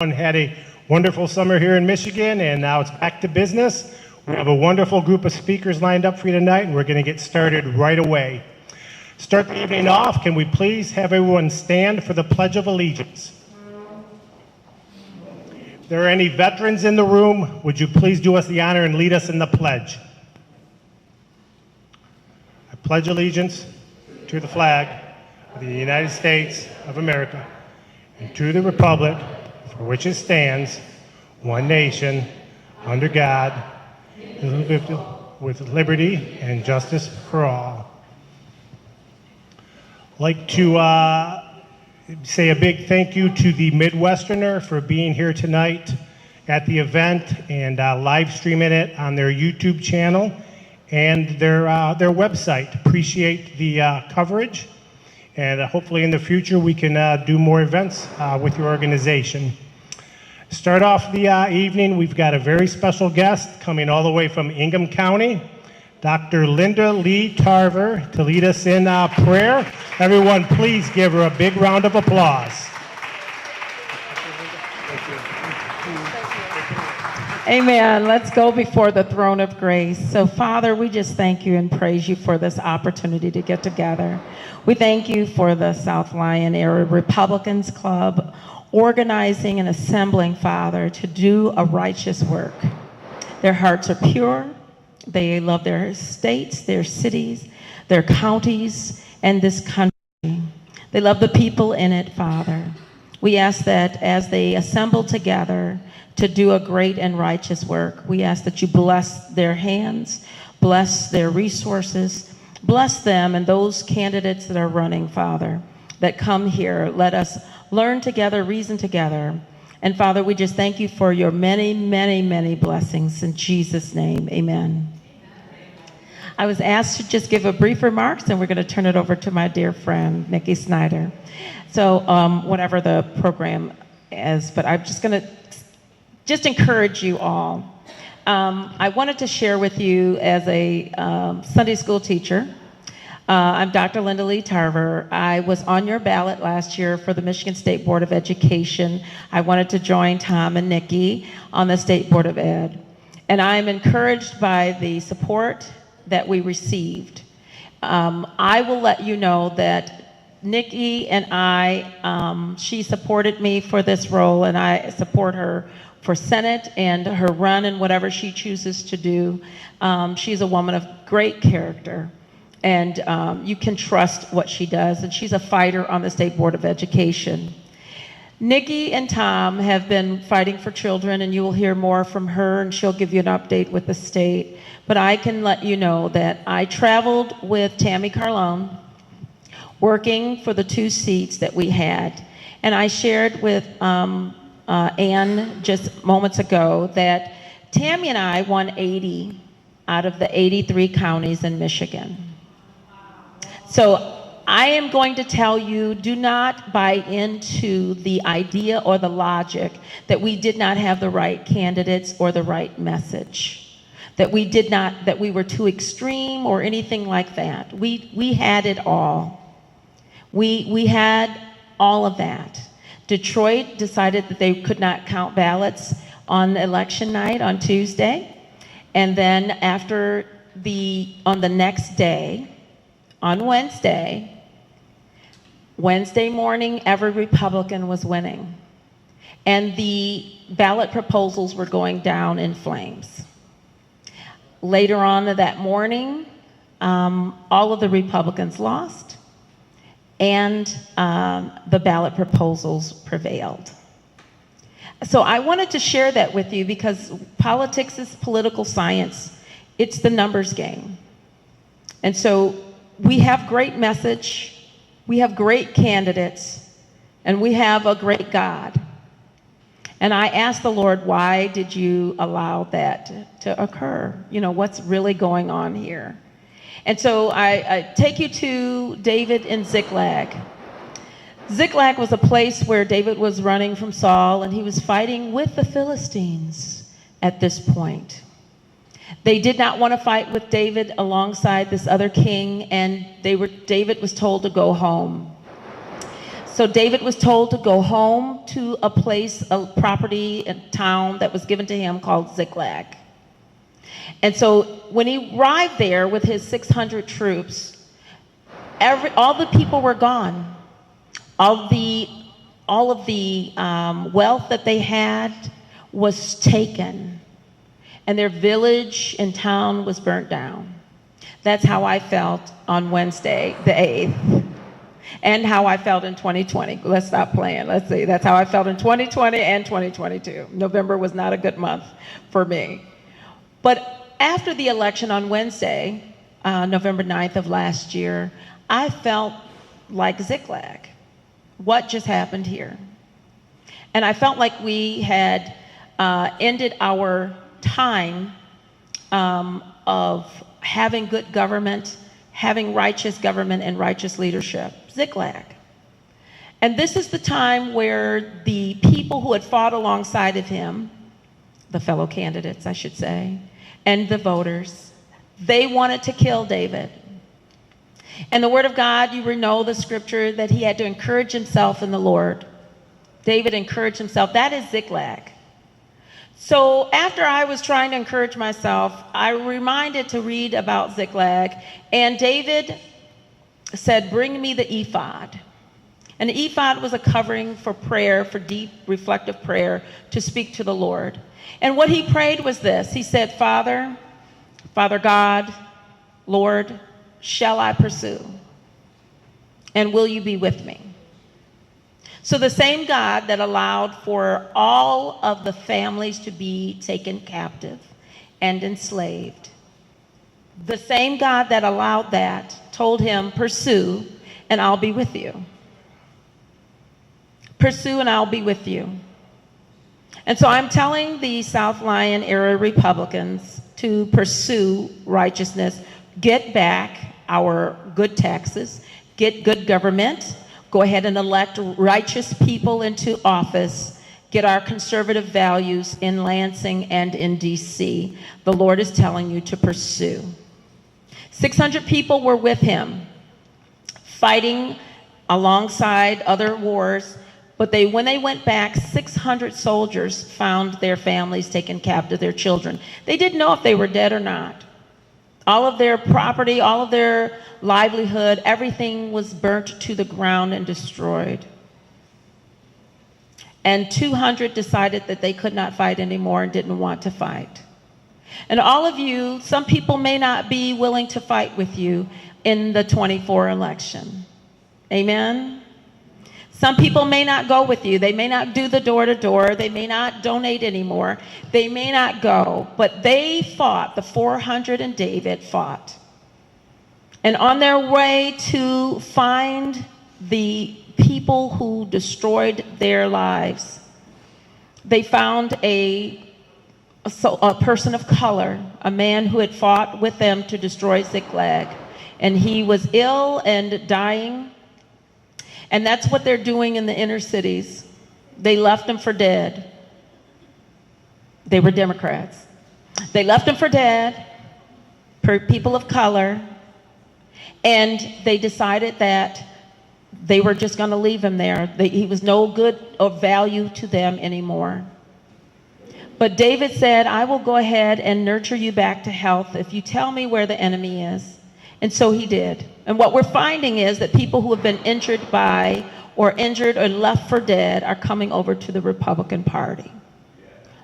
Had a wonderful summer here in Michigan, and now it's back to business. We have a wonderful group of speakers lined up for you tonight, and we're going to get started right away. Start the evening off. Can we please have everyone stand for the Pledge of Allegiance? If there are any veterans in the room, would you please do us the honor and lead us in the pledge? I pledge allegiance to the flag of the United States of America and to the republic for which it stands, one nation, under God, with liberty and justice for all. I'd like to say a big thank you to the Midwesterner for being here tonight at the event and live streaming it on their YouTube channel and their website. Appreciate the coverage, and hopefully in the future we can do more events with your organization. Start off the evening, we've got a very special guest coming all the way from Ingham County, Dr. Linda Lee Tarver, to lead us in prayer. Everyone, please give her a big round of applause. Amen. Let's go before the throne of grace. So, Father, we just thank you and praise you for this opportunity to get together. We thank you for the South Lyon Area Republicans Club organizing and assembling, Father, to do a righteous work. Their hearts are pure. They love their states, their cities, their counties, and this country. They love the people in it, Father. We ask that as they assemble together to do a great and righteous work, we ask that you bless their hands, bless their resources, bless them and those candidates that are running, Father, that come here. Let us learn together, reason together. And Father, we just thank you for your many, many, many blessings. In Jesus' name, amen. I was asked to just give a brief remarks, and we're going to turn it over to my dear friend, Nikki Snyder. So whatever the program is, but I'm just going to just encourage you all. I wanted to share with you as a Sunday school teacher. I'm Dr. Linda Lee Tarver. I was on your ballot last year for the Michigan State Board of Education. I wanted to join Tom and Nikki on the State Board of Ed. And I'm encouraged by the support that we received. I will let you know that Nikki and I, she supported me for this role, and I support her for Senate and her run and whatever she chooses to do. She's a woman of great character. And you can trust what she does, and she's a fighter on the State Board of Education. Nikki and Tom have been fighting for children, and you will hear more from her, and she'll give you an update with the state. But I can let you know that I traveled with Tammy Carlone, working for the 2 seats that we had. And I shared with Ann just moments ago that Tammy and I won 80 out of the 83 counties in Michigan. So I am going to tell you, do not buy into the idea or the logic that we did not have the right candidates or the right message, that we were too extreme or anything like that. We had it all. We had all of that. Detroit decided that they could not count ballots on election night on Tuesday, and then on the next day, on Wednesday morning, every Republican was winning. And the ballot proposals were going down in flames. Later on that morning, all of the Republicans lost, and the ballot proposals prevailed. So I wanted to share that with you because politics is political science. It's the numbers game. And so we have great message, we have great candidates, and we have a great God. And I asked the Lord, why did you allow that to occur? You know, what's really going on here? And so I take you to David in Ziklag. Ziklag was a place where David was running from Saul, and he was fighting with the Philistines at this point. They did not want to fight with David alongside this other king, and David was told to go home. So David was told to go home to a place, a property, a town that was given to him called Ziklag. And so when he arrived there with his 600 troops, all the people were gone. All of the wealth that they had was taken, and their village and town was burnt down. That's how I felt on Wednesday, the 8th, and how I felt in 2020. Let's stop playing. Let's see. That's how I felt in 2020 and 2022. November was not a good month for me. But after the election on Wednesday, November 9th of last year, I felt like Ziklag. What just happened here? And I felt like we had ended our time of having good government, having righteous government and righteous leadership. Ziklag. And this is the time where the people who had fought alongside of him, the fellow candidates, I should say, and the voters, they wanted to kill David. And the word of God, you know the scripture that he had to encourage himself in the Lord. David encouraged himself. That is Ziklag. So after I was trying to encourage myself, I reminded to read about Ziklag. And David said, bring me the ephod. And the ephod was a covering for prayer, for deep reflective prayer to speak to the Lord. And what he prayed was this. He said, Father God, Lord, shall I pursue? And will you be with me? So the same God that allowed for all of the families to be taken captive and enslaved, the same God that allowed that told him, pursue and I'll be with you. Pursue and I'll be with you. And so I'm telling the South Lyon area Republicans to pursue righteousness, get back our good taxes, get good government, go ahead and elect righteous people into office, get our conservative values in Lansing and in DC. The Lord is telling you to pursue. 600 people were with him, fighting alongside other wars, but when they went back, 600 soldiers found their families taken captive, their children. They didn't know if they were dead or not. All of their property, all of their livelihood, everything was burnt to the ground and destroyed. And 200 decided that they could not fight anymore and didn't want to fight. And all of you, some people may not be willing to fight with you in the 24 election. Amen? Some people may not go with you. They may not do the door-to-door. They may not donate anymore. They may not go. But they fought. The 400 and David fought. And on their way to find the people who destroyed their lives, they found a person of color, a man who had fought with them to destroy Ziklag. And he was ill and dying. And that's what they're doing in the inner cities. They left him for dead. They were Democrats. They left him for dead, people of color, and they decided that they were just going to leave him there. He was no good or value to them anymore. But David said, I will go ahead and nurture you back to health if you tell me where the enemy is. And so he did. And what we're finding is that people who have been injured by or injured or left for dead are coming over to the Republican Party.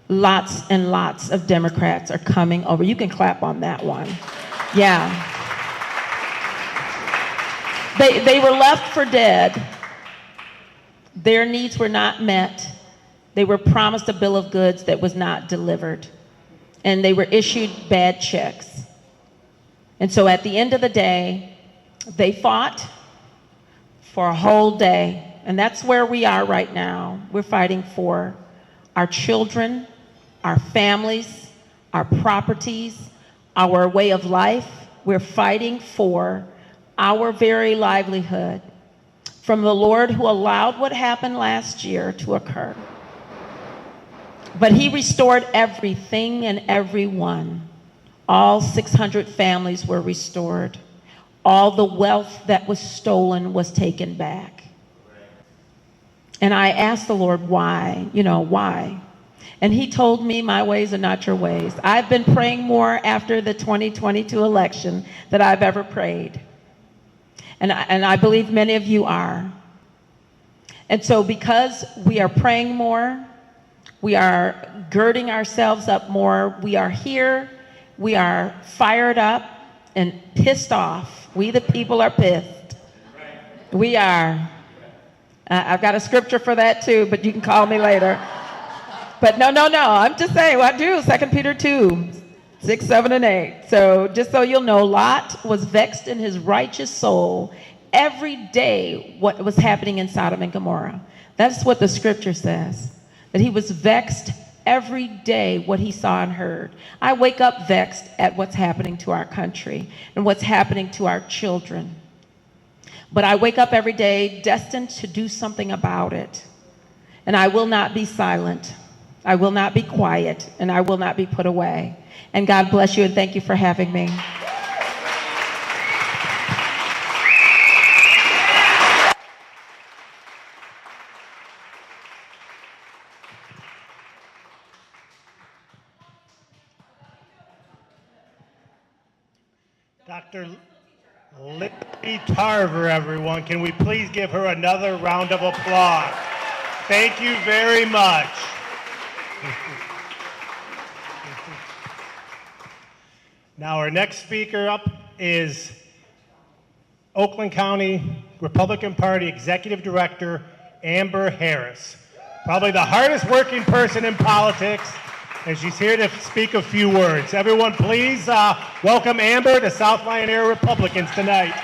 Lots and lots of Democrats are coming over. You can clap on that one. Yeah. They were left for dead. Their needs were not met. They were promised a bill of goods that was not delivered. And they were issued bad checks. And so at the end of the day, they fought for a whole day. And that's where we are right now. We're fighting for our children, our families, our properties, our way of life. We're fighting for our very livelihood from the Lord who allowed what happened last year to occur. But he restored everything and everyone. All 600 families were restored. All the wealth that was stolen was taken back. And I asked the Lord, why? Why? And he told me, my ways are not your ways. I've been praying more after the 2022 election than I've ever prayed. And I believe many of you are. And so because we are praying more, we are girding ourselves up more, we are here, we are fired up and pissed off. We the people are pissed. We are. I've got a scripture for that too, but you can call me later. But no, I'm just saying, I do, 2 Peter 2, 6, 7, and 8. So just so you'll know, Lot was vexed in his righteous soul every day what was happening in Sodom and Gomorrah. That's what the scripture says, that he was vexed every day what he saw and heard. I wake up vexed at what's happening to our country and what's happening to our children. But I wake up every day destined to do something about it. And I will not be silent. I will not be quiet, and I will not be put away. And God bless you, and thank you for having me. Dr. Nikki Tarver, everyone. Can we please give her another round of applause? Thank you very much. Now our next speaker up is Oakland County Republican Party Executive Director Amber Harris. Probably the hardest working person in politics, and she's here to speak a few words. Everyone, please welcome Amber to South Lyon area Republicans tonight.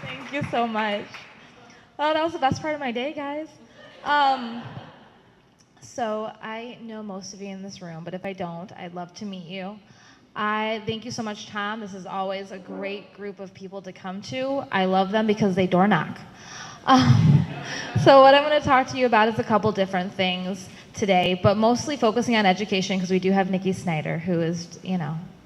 Thank you so much. Oh, that was the best part of my day, guys. So I know most of you in this room, but if I don't, I'd love to meet you. I thank you so much, Tom. This is always a great group of people to come to. I love them because they door knock. So what I'm going to talk to you about is a couple different things today, but mostly focusing on education because we do have Nikki Snyder, who is,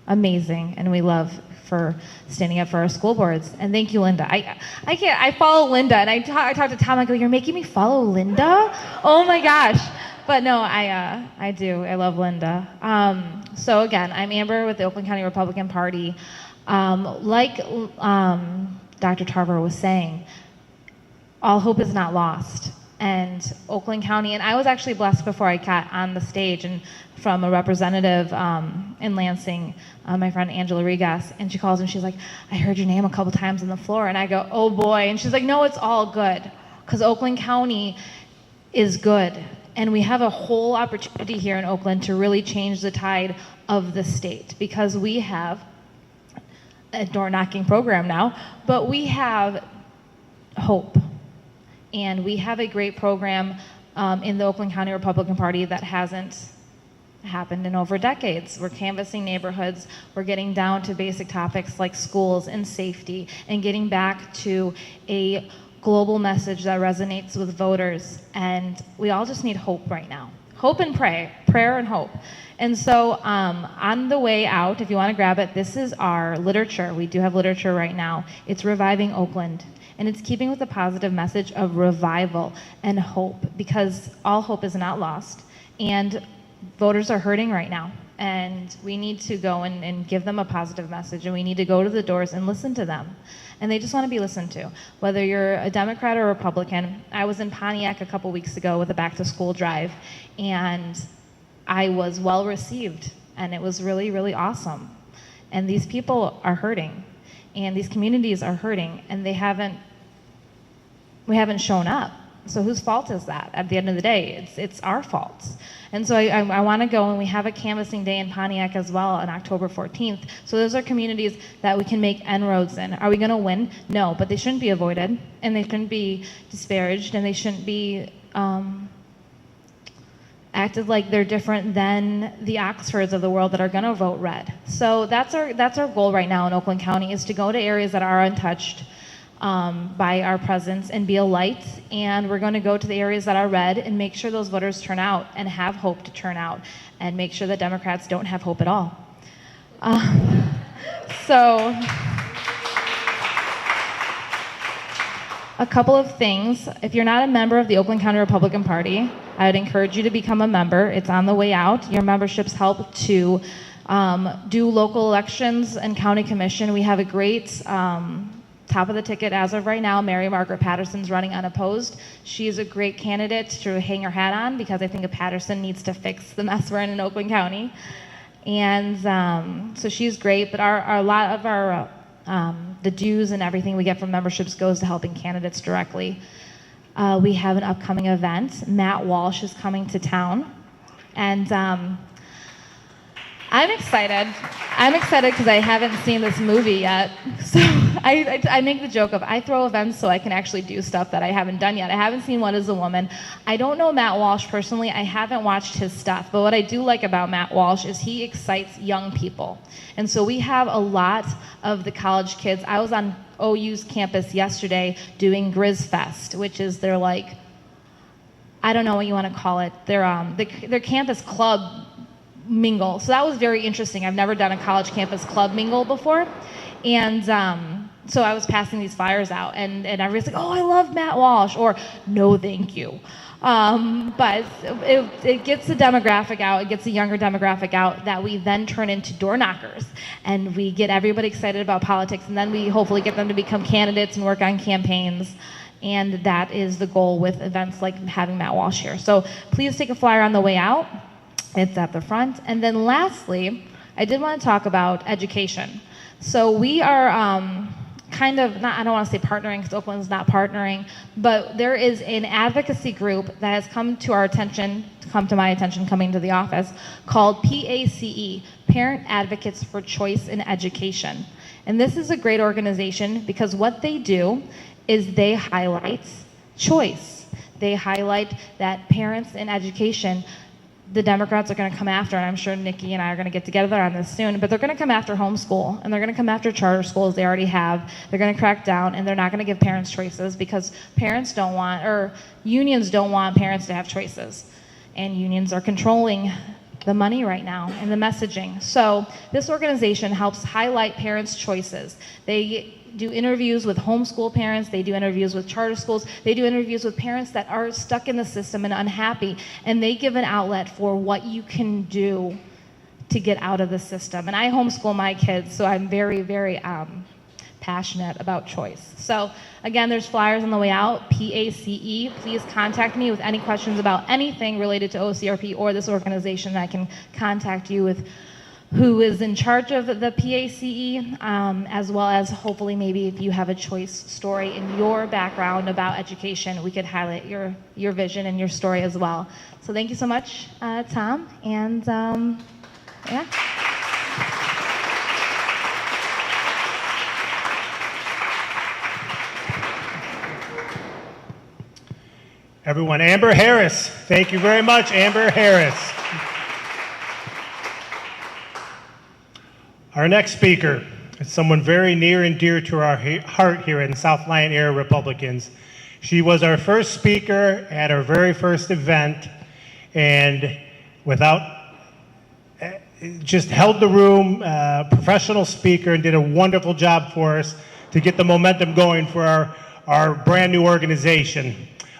amazing, and we love for standing up for our school boards. And thank you, Linda. I follow Linda, and I talk to Tom. I go, "You're making me follow Linda? Oh my gosh!" But no, I do. I love Linda. So again, I'm Amber with the Oakland County Republican Party. Like Dr. Tarver was saying, all hope is not lost. And Oakland County, and I was actually blessed before I got on the stage and from a representative in Lansing, my friend Angela Regas, and she calls and she's like, "I heard your name a couple times on the floor." And I go, "Oh boy." And she's like, "No, it's all good, because Oakland County is good. And we have a whole opportunity here in Oakland to really change the tide of the state, because we have a door knocking program now, but we have hope. And we have a great program in the Oakland County Republican Party that hasn't happened in over decades. We're canvassing neighborhoods. We're getting down to basic topics like schools and safety, and getting back to a global message that resonates with voters. And we all just need hope right now. Hope and prayer and hope. And so on the way out, if you want to grab it, this is our literature. We do have literature right now. It's Reviving Oakland. And it's keeping with the positive message of revival and hope, because all hope is not lost. And voters are hurting right now. And we need to go and give them a positive message. And we need to go to the doors and listen to them. And they just want to be listened to. Whether you're a Democrat or a Republican. I was in Pontiac a couple weeks ago with a back to school drive. And I was well received. And it was really, really awesome. And these people are hurting. And these communities are hurting. And we haven't shown up. So whose fault is that? At the end of the day, it's our fault. And so I want to go, and we have a canvassing day in Pontiac as well on October 14th. So those are communities that we can make inroads in. Are we going to win? No, but they shouldn't be avoided, and they shouldn't be disparaged, and they shouldn't be acted like they're different than the Oxfords of the world that are going to vote red. So that's our goal right now in Oakland County, is to go to areas that are untouched by our presence and be a light. And we're going to go to the areas that are red and make sure those voters turn out and have hope to turn out, and make sure that Democrats don't have hope at all. So A couple of things. If you're not a member of the Oakland County Republican Party, I would encourage you to become a member. It's on the way out. Your memberships help to do local elections and county commission. We have a great top of the ticket as of right now. Mary Margaret Patterson's running unopposed. She is a great candidate to hang her hat on because I think that Patterson needs to fix the mess we're in Oakland County. And so she's great, but a lot of our the dues and everything we get from memberships goes to helping candidates directly. We have an upcoming event. Matt Walsh is coming to town, and I'm excited. I'm excited because I haven't seen this movie yet. So I make the joke of I throw events so I can actually do stuff that I haven't done yet. I haven't seen What is a Woman. I don't know Matt Walsh personally. I haven't watched his stuff. But what I do like about Matt Walsh is he excites young people. And so we have a lot of the college kids. I was on OU's campus yesterday doing Grizz Fest, which is their I don't know what you want to call it. Their campus club mingle. So that was very interesting. I've never done a college campus club mingle before. And so I was passing these flyers out, and everybody's like, oh, I love Matt Walsh, or no, thank you. But it gets the demographic out, it gets the younger demographic out that we then turn into door knockers, and we get everybody excited about politics, and then we hopefully get them to become candidates and work on campaigns. And that is the goal with events like having Matt Walsh here. So please take a flyer on the way out. It's at the front. And then lastly, I did want to talk about education. So we are I don't want to say partnering because Oakland's not partnering, but there is an advocacy group that has come to my attention coming to the office called PACE, Parent Advocates for Choice in Education. And this is a great organization because what they do is they highlight choice. They highlight that parents in education, the Democrats are going to come after, and I'm sure Nikki and I are going to get together on this soon, but they're going to come after homeschool, and they're going to come after charter schools. They already have. They're going to crack down, and they're not going to give parents choices because unions don't want parents to have choices. And unions are controlling the money right now and the messaging. So this organization helps highlight parents' choices. They do interviews with homeschool parents, they do interviews with charter schools, they do interviews with parents that are stuck in the system and unhappy, and they give an outlet for what you can do to get out of the system. And I homeschool my kids, so I'm very, very passionate about choice. So again, there's flyers on the way out, PACE. Please contact me with any questions about anything related to OCRP or this organization. I can contact you with who is in charge of the PACE, as well as hopefully maybe if you have a choice story in your background about education, we could highlight your vision and your story as well. So thank you so much, Tom, and yeah. Everyone, Amber Harris. Thank you very much, Amber Harris. Our next speaker is someone very near and dear to our heart here in South Lyon area Republicans. She was our first speaker at our very first event, and just held the room, professional speaker, and did a wonderful job for us to get the momentum going for our brand new organization.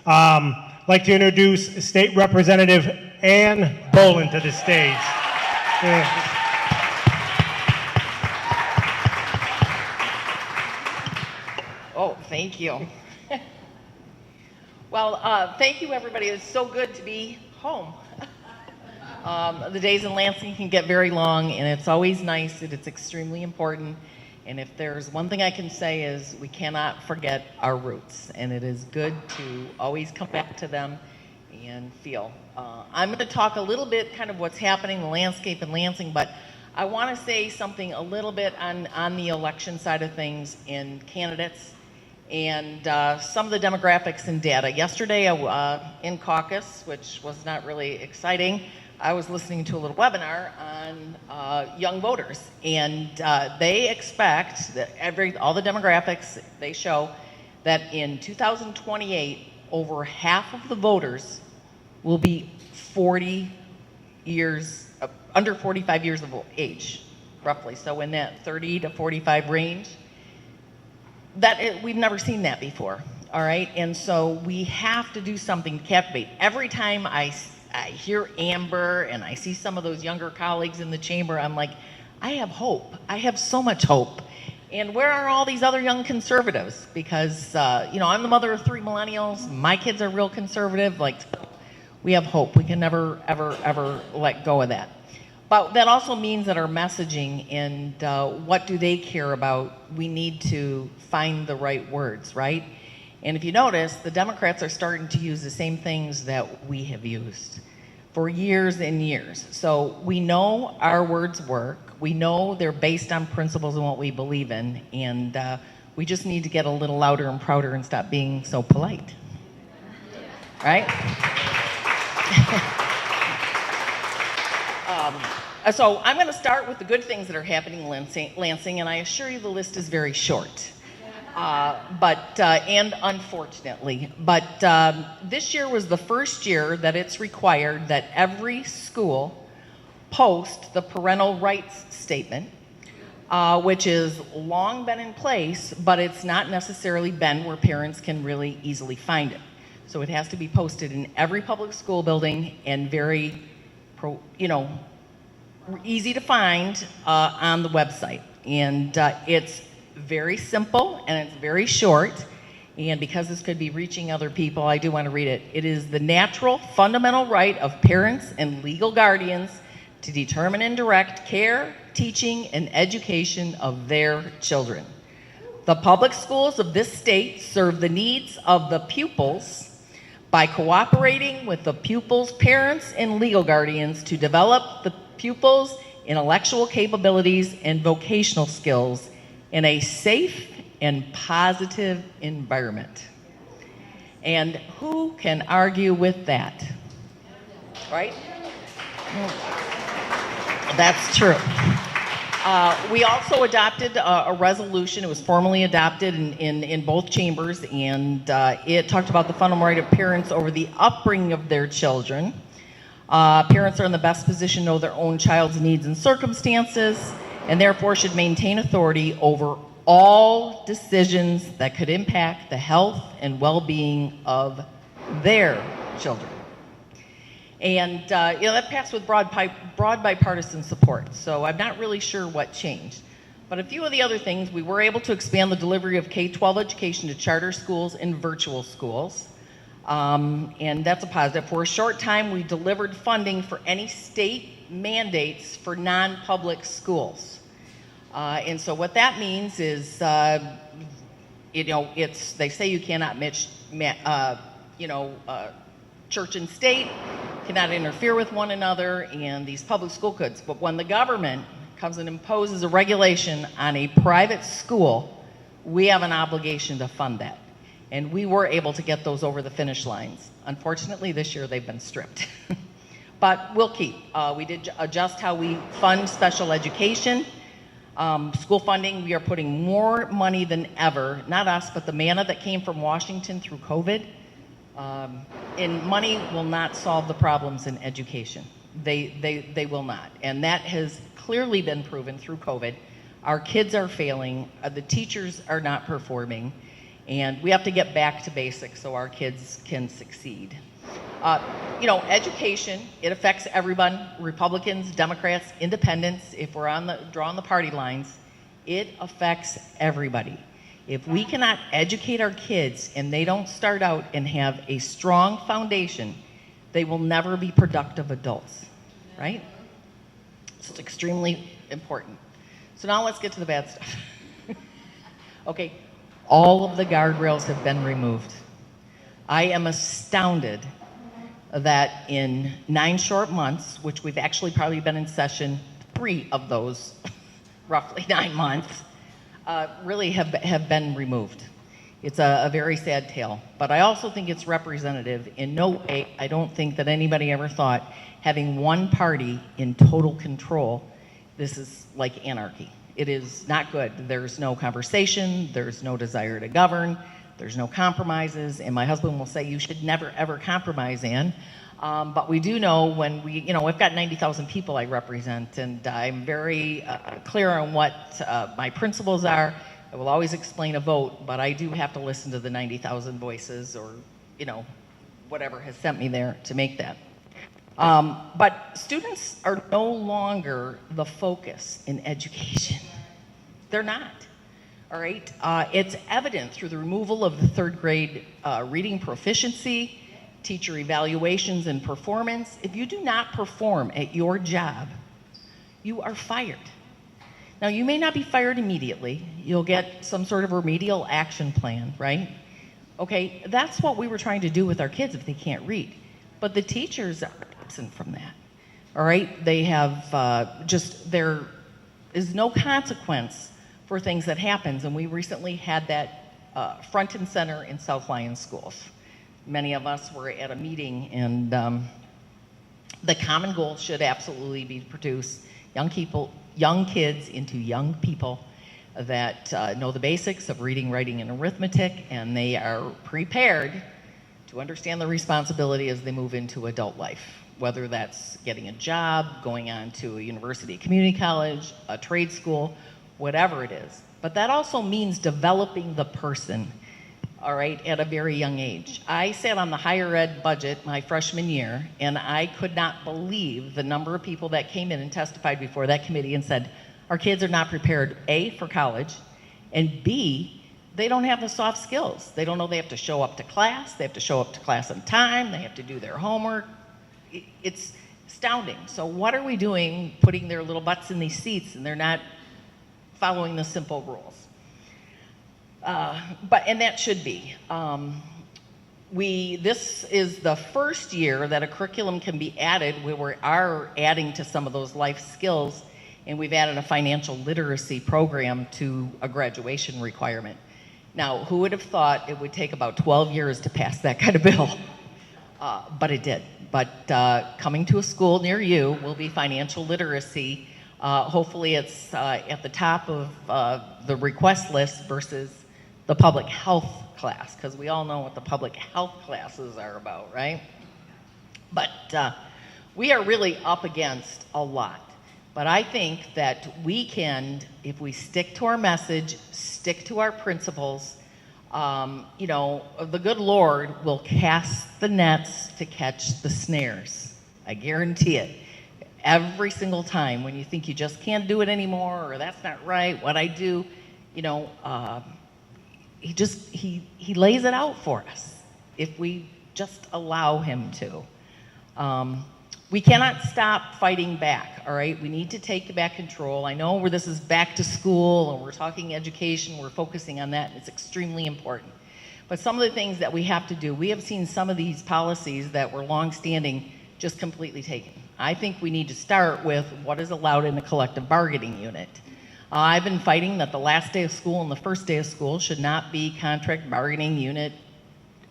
I'd like to introduce State Representative Ann Bolin to the stage. Oh, thank you. Well, thank you, everybody. It's so good to be home. The days in Lansing can get very long, and it's always nice, and it's extremely important. And if there's one thing I can say is we cannot forget our roots, and it is good to always come back to them and feel. I'm going to talk a little bit kind of what's happening in the landscape in Lansing, but I want to say something a little bit on the election side of things in candidates and some of the demographics and data. Yesterday in caucus, which was not really exciting, I was listening to a little webinar on young voters, and they expect that all the demographics, they show that in 2028, over half of the voters will be 40 years, under 45 years of age, roughly. So in that 30 to 45 range. We've never seen that before. all right? And so we have to do something to captivate. Every time I hear Amber and I see some of those younger colleagues in the chamber, I'm like, I have hope. I have so much hope. And where are all these other young conservatives? Because, I'm the mother of 3 millennials. My kids are real conservative. Like, we have hope. We can never, ever, ever let go of that. But that also means that our messaging and what do they care about, we need to find the right words, right? And if you notice, the Democrats are starting to use the same things that we have used for years and years. So we know our words work. We know they're based on principles and what we believe in. And we just need to get a little louder and prouder and stop being so polite. Right? So I'm going to start with the good things that are happening in Lansing, and I assure you the list is very short. And unfortunately, this year was the first year that it's required that every school post the parental rights statement, which has long been in place, but it's not necessarily been where parents can really easily find it. So it has to be posted in every public school building and very, easy to find on the website. And it's very simple and it's very short. And because this could be reaching other people, I do want to read it. It is the natural, fundamental right of parents and legal guardians to determine and direct care, teaching, and education of their children. The public schools of this state serve the needs of the pupils by cooperating with the pupils' parents and legal guardians to develop the pupils' intellectual capabilities and vocational skills in a safe and positive environment. And who can argue with that? Right? That's true. We also adopted a resolution. It was formally adopted in both chambers, and it talked about the fundamental right of parents over the upbringing of their children. Parents are in the best position to know their own child's needs and circumstances, and therefore should maintain authority over all decisions that could impact the health and well-being of their children. And that passed with broad bipartisan support, so I'm not really sure what changed. But a few of the other things, we were able to expand the delivery of K-12 education to charter schools and virtual schools. And that's a positive. For a short time, we delivered funding for any state mandates for non-public schools. And so what that means is, they say you cannot mix, church and state, cannot interfere with one another, and these public school codes. But when the government comes and imposes a regulation on a private school, we have an obligation to fund that. And we were able to get those over the finish lines. Unfortunately, this year they've been stripped. But we'll keep. We did adjust how we fund special education. School funding, we are putting more money than ever, not us, but the manna that came from Washington through COVID. And money will not solve the problems in education. They will not. And that has clearly been proven through COVID. Our kids are failing. The teachers are not performing. And we have to get back to basics so our kids can succeed. Education, it affects everyone, Republicans, Democrats, independents. If we're drawing the party lines, it affects everybody. If we cannot educate our kids and they don't start out and have a strong foundation, they will never be productive adults, right? So it's extremely important. So now let's get to the bad stuff. Okay, all of the guardrails have been removed. I am astounded that in 9 short months, which we've actually probably been in session 3 of those, roughly 9 months, really have been removed. It's a very sad tale, but I also think it's representative. In no way, I don't think that anybody ever thought having one party in total control, this is like anarchy. It is not good. There's no conversation, there's no desire to govern, there's no compromises, and my husband will say you should never ever compromise, Ann. But we do know when we've got 90,000 people I represent, and I'm very clear on what my principles are. I will always explain a vote, but I do have to listen to the 90,000 voices or, you know, whatever has sent me there to make that. But students are no longer the focus in education. They're not. All right. It's evident through the removal of the third grade reading proficiency, teacher evaluations, and performance. If you do not perform at your job, you are fired. Now, you may not be fired immediately. You'll get some sort of remedial action plan, right? Okay, that's what we were trying to do with our kids if they can't read. But the teachers are absent from that. All right, they have there is no consequence for things that happens, and we recently had that front and center in South Lyon schools. Many of us were at a meeting, and the common goal should absolutely be to produce young kids into young people that know the basics of reading, writing, and arithmetic, and they are prepared to understand the responsibility as they move into adult life, whether that's getting a job, going on to a university, community college, a trade school, whatever it is. But that also means developing the person, all right, at a very young age. I sat on the higher ed budget my freshman year, and I could not believe the number of people that came in and testified before that committee and said, our kids are not prepared, A, for college, and B, they don't have the soft skills. They don't know they have to show up to class, they have to show up to class on time, they have to do their homework. It's astounding. So what are we doing putting their little butts in these seats and they're not following the simple rules? And that should be. This is the first year that a curriculum can be added where we are adding to some of those life skills, and we've added a financial literacy program to a graduation requirement. Now, who would have thought it would take about 12 years to pass that kind of bill? But it did. But coming to a school near you will be financial literacy. Hopefully it's at the top of the request list versus the public health class, because we all know what the public health classes are about, right? But we are really up against a lot. But I think that we can, if we stick to our message, stick to our principles, the good Lord will cast the nets to catch the snares. I guarantee it. Every single time when you think you just can't do it anymore, or that's not right, what I do, he lays it out for us if we just allow him to. We cannot stop fighting back, all right? We need to take back control. I know where this is back to school and we're talking education, we're focusing on that, and it's extremely important. But some of the things that we have to do, we have seen some of these policies that were long-standing just completely taken. I think we need to start with what is allowed in a collective bargaining unit. I've been fighting that the last day of school and the first day of school should not be contract bargaining unit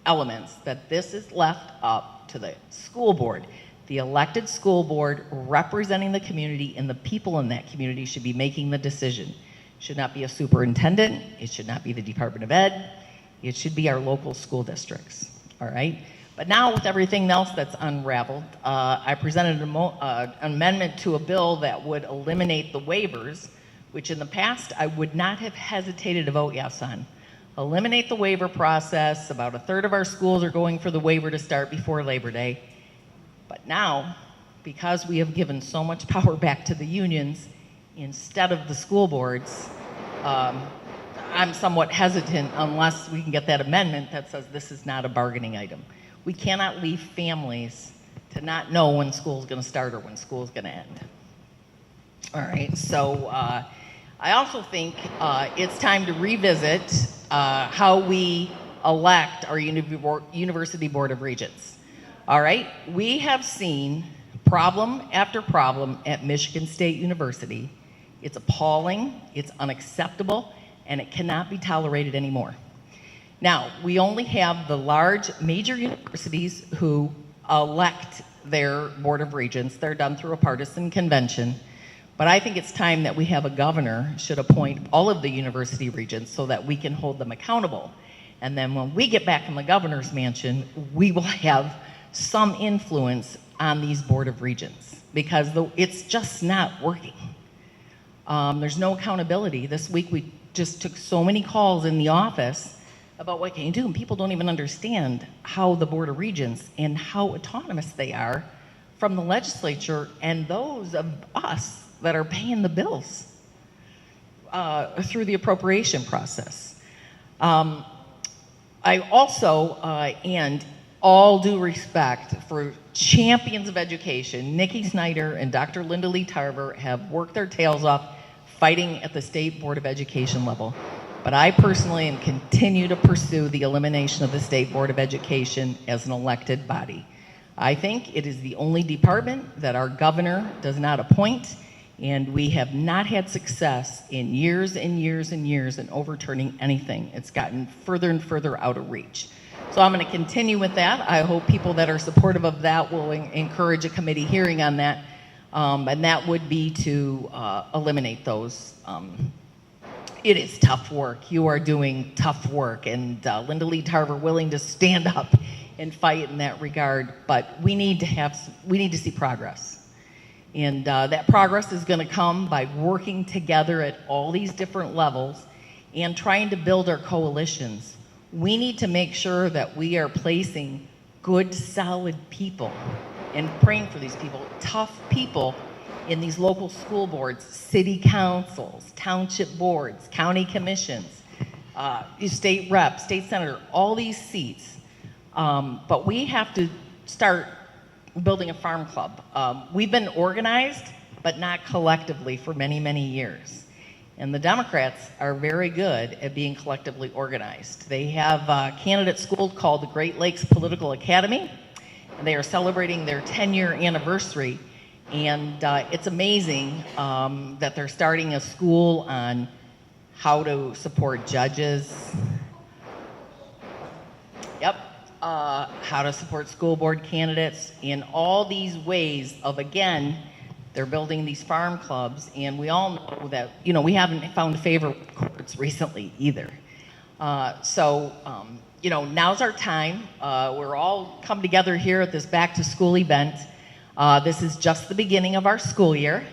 elements, that this is left up to the school board. The elected school board representing the community, and the people in that community should be making the decision. It should not be a superintendent. It should not be the Department of Ed. It should be our local school districts, all right? But now with everything else that's unraveled, I presented an amendment to a bill that would eliminate the waivers, which in the past I would not have hesitated to vote yes on. Eliminate the waiver process. About a third of our schools are going for the waiver to start before Labor Day. But now, because we have given so much power back to the unions instead of the school boards, I'm somewhat hesitant unless we can get that amendment that says this is not a bargaining item. We cannot leave families to not know when school's going to start or when school's going to end. All right, so I also think it's time to revisit how we elect our University Board of Regents. All right, we have seen problem after problem at Michigan State University. It's appalling, it's unacceptable, and it cannot be tolerated anymore. Now, we only have the large major universities who elect their Board of Regents. They're done through a partisan convention. But I think it's time that we have a governor should appoint all of the university regents so that we can hold them accountable. And then when we get back in the governor's mansion, we will have some influence on these Board of Regents, because it's just not working. There's no accountability. This week we just took so many calls in the office about what can you do, and people don't even understand how the Board of Regents and how autonomous they are from the legislature and those of us that are paying the bills through the appropriation process. I also, and all due respect for champions of education, Nikki Snyder and Dr. Linda Lee Tarver have worked their tails off fighting at the State Board of Education level. But I personally am continue to pursue the elimination of the State Board of Education as an elected body. I think it is the only department that our governor does not appoint, and we have not had success in years and years and years in overturning anything. It's gotten further and further out of reach. So I'm going to continue with that. I hope people that are supportive of that will encourage a committee hearing on that, and that would be to eliminate those. It is tough work. You are doing tough work, and Linda Lee Tarver willing to stand up and fight in that regard. But we need to see progress, and that progress is going to come by working together at all these different levels and trying to build our coalitions. We need to make sure that we are placing good, solid people and praying for these people, tough people in these local school boards, city councils, township boards, county commissions, state rep, state senator, all these seats. But we have to start building a farm club. We've been organized, but not collectively for many, many years. And the Democrats are very good at being collectively organized. They have a candidate school called the Great Lakes Political Academy, and they are celebrating their 10-year anniversary. And it's amazing that they're starting a school on how to support judges. How to support school board candidates, in all these ways of, again, they're building these farm clubs, and we all know that, we haven't found favor with courts recently either. Now's our time. We're all come together here at this back to school event. This is just the beginning of our school year,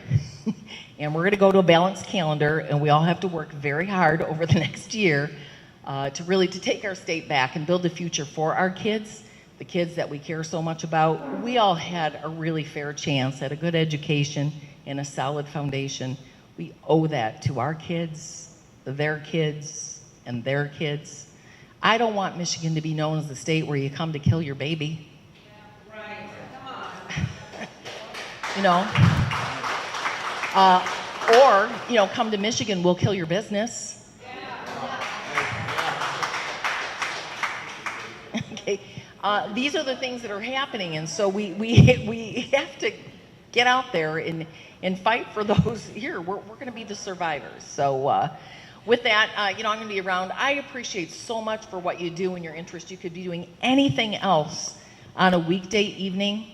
and we're going to go to a balanced calendar, and we all have to work very hard over the next year to take our state back and build a future for our kids, the kids that we care so much about. We all had a really fair chance at a good education and a solid foundation. We owe that to our kids, their kids, and their kids. I don't want Michigan to be known as the state where you come to kill your baby. Yeah, right. Come on. Come to Michigan, we'll kill your business. Okay. These are the things that are happening, and so we have to get out there and fight for those here. We're going to be the survivors. So with that, I'm going to be around. I appreciate so much for what you do and your interest. You could be doing anything else on a weekday evening,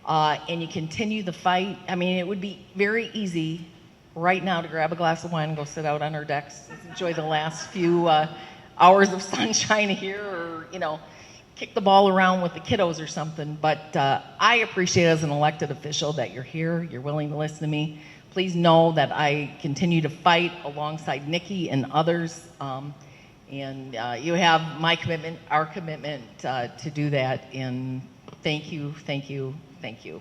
and you continue the fight. I mean, it would be very easy right now to grab a glass of wine and go sit out on our decks, enjoy the last few hours of sunshine here, or kick the ball around with the kiddos or something. But I appreciate as an elected official that you're here, you're willing to listen to me. Please know that I continue to fight alongside Nikki and others, and you have my commitment, our commitment to do that. And thank you, thank you, thank you.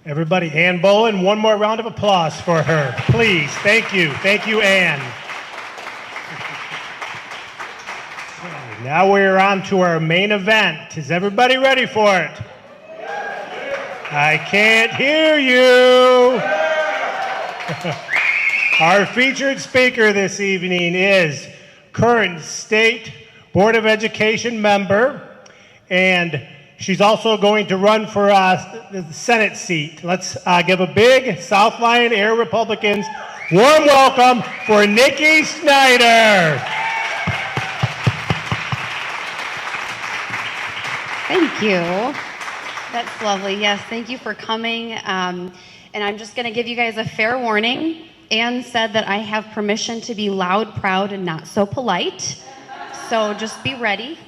Everybody, Ann Bolin, one more round of applause for her, please. Thank you, Ann. Now we're on to our main event. Is everybody ready for it? I can't hear you. Our featured speaker this evening is current State Board of Education member, and she's also going to run for the Senate seat. Let's give a big South Lyon Air Republicans warm welcome for Nikki Snyder. Thank you. That's lovely. Yes, thank you for coming. And I'm just going to give you guys a fair warning. Ann said that I have permission to be loud, proud, and not so polite. So just be ready.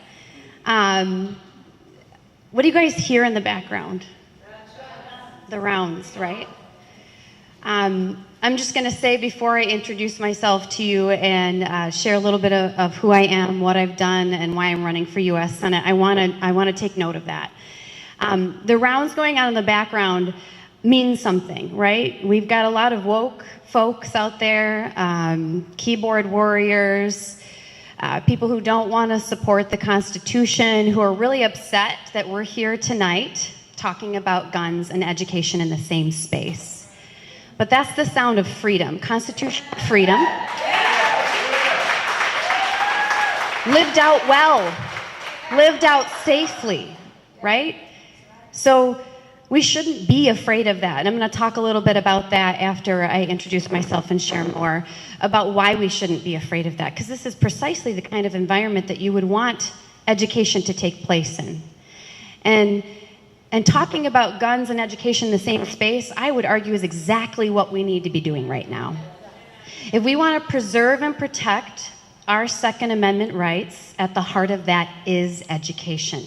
What do you guys hear in the background? The rounds, right? I'm just going to say before I introduce myself to you and share a little bit of who I am, what I've done, and why I'm running for U.S. Senate, I want to take note of that. The rounds going on in the background mean something, right? We've got a lot of woke folks out there, keyboard warriors, people who don't want to support the Constitution, who are really upset that we're here tonight talking about guns and education in the same space. But that's the sound of freedom. Constitutional freedom. Lived out well. Lived out safely, right? So we shouldn't be afraid of that. And I'm going to talk a little bit about that after I introduce myself and share more about why we shouldn't be afraid of that. Because this is precisely the kind of environment that you would want education to take place in. And talking about guns and education in the same space, I would argue, is exactly what we need to be doing right now. If we want to preserve and protect our Second Amendment rights, at the heart of that is education.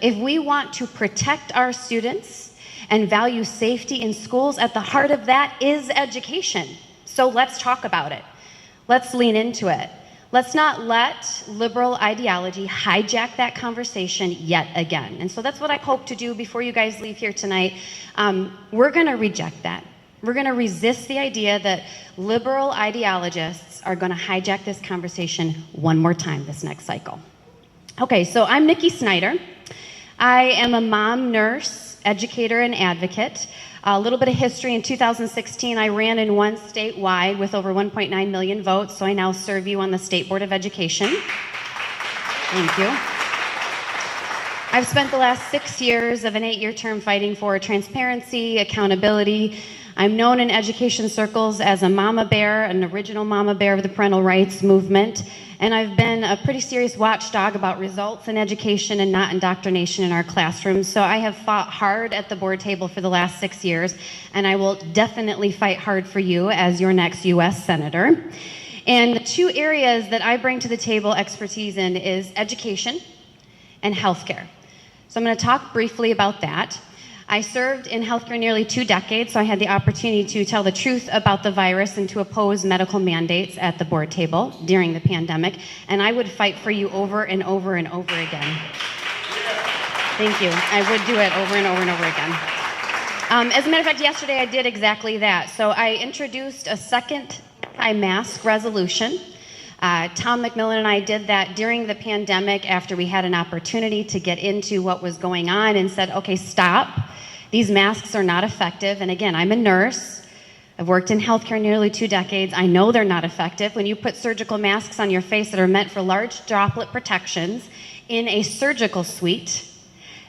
If we want to protect our students and value safety in schools, at the heart of that is education. So let's talk about it. Let's lean into it. Let's not let liberal ideology hijack that conversation yet again. And so that's what I hope to do before you guys leave here tonight. We're going to reject that. We're going to resist the idea that liberal ideologists are going to hijack this conversation one more time this next cycle. Okay, so I'm Nikki Snyder. I am a mom, nurse, educator, and advocate. A little bit of history. In 2016, I ran and won statewide with over 1.9 million votes, so I now serve you on the State Board of Education. Thank you. I've spent the last 6 years of an 8-year term fighting for transparency, accountability. I'm known in education circles as a mama bear, an original mama bear of the parental rights movement, and I've been a pretty serious watchdog about results in education and not indoctrination in our classrooms. So I have fought hard at the board table for the last 6 years, and I will definitely fight hard for you as your next U.S. Senator. And the two areas that I bring to the table expertise in is education and healthcare. So I'm going to talk briefly about that. I served in healthcare nearly 2 decades, so I had the opportunity to tell the truth about the virus and to oppose medical mandates at the board table during the pandemic, and I would fight for you over and over and over again. Thank you. I would do it over and over and over again. As a matter of fact, yesterday I did exactly that. So I introduced a second anti-mask resolution. Tom McMillan and I did that during the pandemic after we had an opportunity to get into what was going on and said, okay, stop. These masks are not effective. And again, I'm a nurse. I've worked in healthcare nearly 2 decades. I know they're not effective. When you put surgical masks on your face that are meant for large droplet protections in a surgical suite,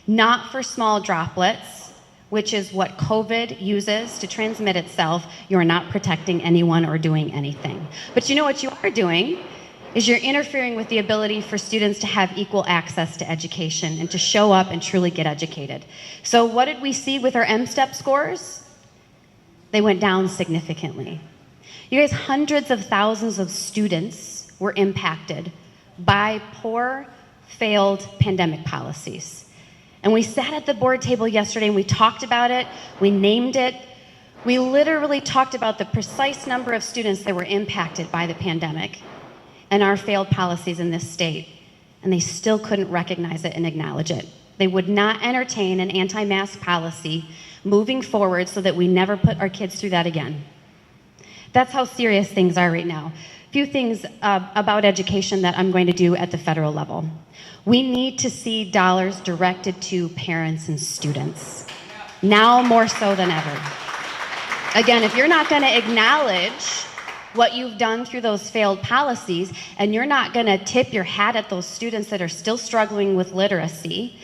not for small droplets, which is what COVID uses to transmit itself, you're not protecting anyone or doing anything. But you know what you are doing is you're interfering with the ability for students to have equal access to education and to show up and truly get educated. So what did we see with our M-STEP scores? They went down significantly. You guys, hundreds of thousands of students were impacted by poor, failed pandemic policies. And we sat at the board table yesterday and we talked about it, we named it. We literally talked about the precise number of students that were impacted by the pandemic and our failed policies in this state. And they still couldn't recognize it and acknowledge it. They would not entertain an anti-mask policy moving forward so that we never put our kids through that again. That's how serious things are right now. A few things about education that I'm going to do at the federal level. We need to see dollars directed to parents and students, now more so than ever. Again, if you're not going to acknowledge what you've done through those failed policies, and you're not going to tip your hat at those students that are still struggling with literacy,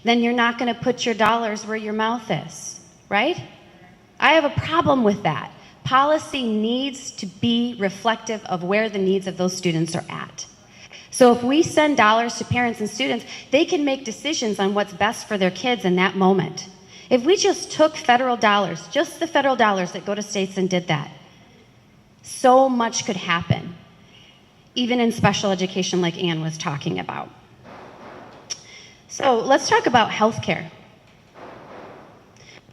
then you're not going to put your dollars where your mouth is, right? I have a problem with that. Policy needs to be reflective of where the needs of those students are at. So if we send dollars to parents and students, they can make decisions on what's best for their kids in that moment. If we just took federal dollars, just the federal dollars that go to states and did that, so much could happen, even in special education like Ann was talking about. So let's talk about healthcare.